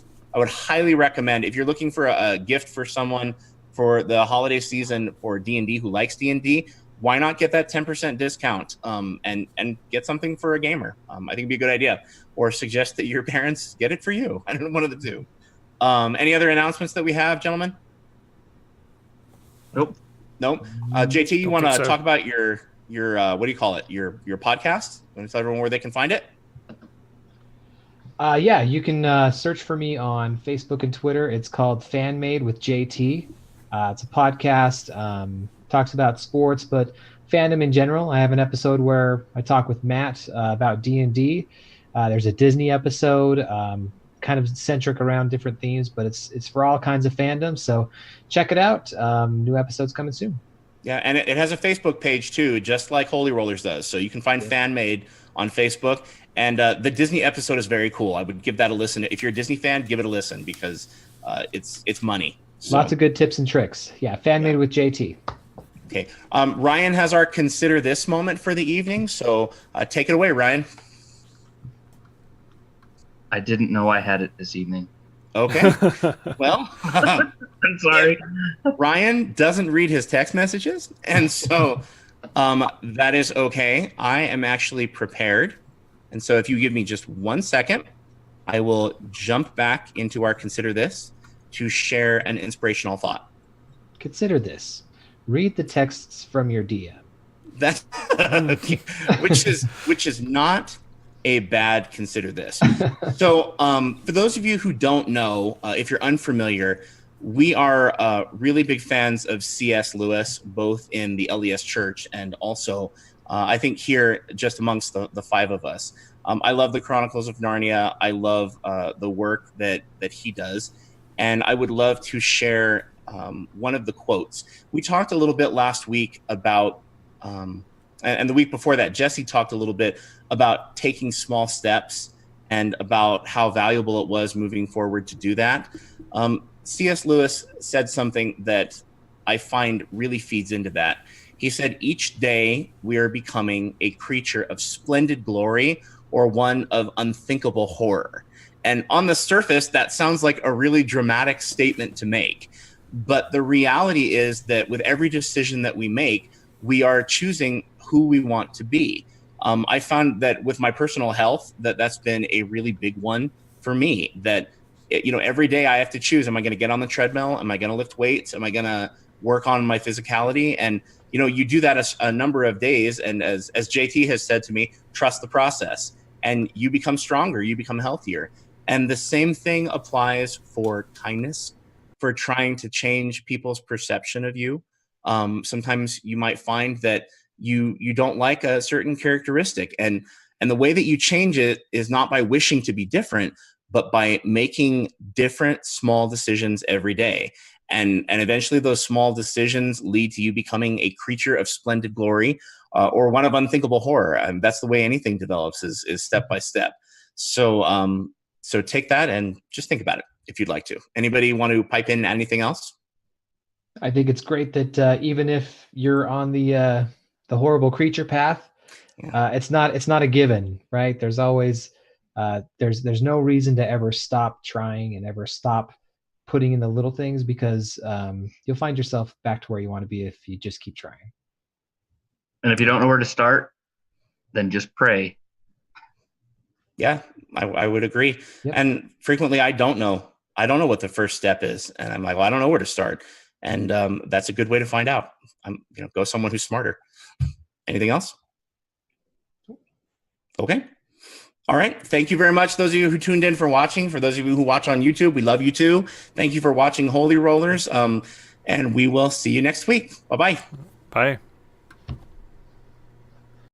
highly recommend, if you're looking for a gift for someone for the holiday season for D&D who likes D&D, why not get that 10% discount and get something for a gamer? I think it'd be a good idea. Or suggest that your parents get it for you. I don't know, one of the two. Any other announcements that we have, gentlemen? Nope. Nope. JT, you Don't want to think so. talk about your what do you call it? Your podcast? Want to tell everyone where they can find it? Yeah, you can search for me on Facebook and Twitter. It's called Fan Made with JT. It's a podcast, talks about sports, but fandom in general. I have an episode where I talk with Matt about D&D. There's a Disney episode, kind of centric around different themes, but it's for all kinds of fandoms. So check it out. New episodes coming soon. Yeah, and it has a Facebook page too, just like Holy Rollerz does. So you can find Fan Made on Facebook. And the Disney episode is very cool. I would give that a listen. If you're a Disney fan, give it a listen because it's money. So, Lots of good tips and tricks. Yeah, Fan Made with JT. okay. Ryan has our consider this moment for the evening. So take it away, Ryan. I didn't know I had it this evening. Okay. Well, I'm sorry. Ryan doesn't read his text messages, and so that is okay. I am actually prepared. And so if you give me just 1 second, I will jump back into our Consider This to share an inspirational thought. Consider this. Read the texts from your DM. That's which is not a bad Consider This. So for those of you who don't know, if you're unfamiliar, we are really big fans of C.S. Lewis, both in the LDS Church and also I think here just amongst the five of us. I love the Chronicles of Narnia. I love the work that he does. And I would love to share one of the quotes. We talked a little bit last week about, and the week before that, Jesse talked a little bit about taking small steps and about how valuable it was moving forward to do that. C.S. Lewis said something that I find really feeds into that. He said, each day we are becoming a creature of splendid glory or one of unthinkable horror. And on the surface, that sounds like a really dramatic statement to make. But the reality is that with every decision that we make, we are choosing who we want to be. I found that with my personal health, that's been a really big one for me, that every day I have to choose, am I going to get on the treadmill? Am I going to lift weights? Am I going to work on my physicality? And you do that a number of days. And as JT has said to me, trust the process and you become stronger, you become healthier. And the same thing applies for kindness, for trying to change people's perception of you. Sometimes you might find that you don't like a certain characteristic. And the way that you change it is not by wishing to be different, but by making different small decisions every day. And eventually those small decisions lead to you becoming a creature of splendid glory or one of unthinkable horror. And that's the way anything develops is step by step. So take that and just think about it if you'd like to. Anybody want to pipe in anything else? I think it's great that even if you're on the horrible creature path, it's not a given, right? There's always there's no reason to ever stop trying and ever stop putting in the little things because you'll find yourself back to where you want to be if you just keep trying. And if you don't know where to start, then just pray. Yeah, I would agree. Yep. And frequently I don't know what the first step is. And I'm like, well, I don't know where to start. And that's a good way to find out. Go someone who's smarter. Anything else? Okay. All right. Thank you very much. Those of you who tuned in for watching, for those of you who watch on YouTube, we love you too. Thank you for watching Holy Rollerz. And we will see you next week. Bye-bye. Bye.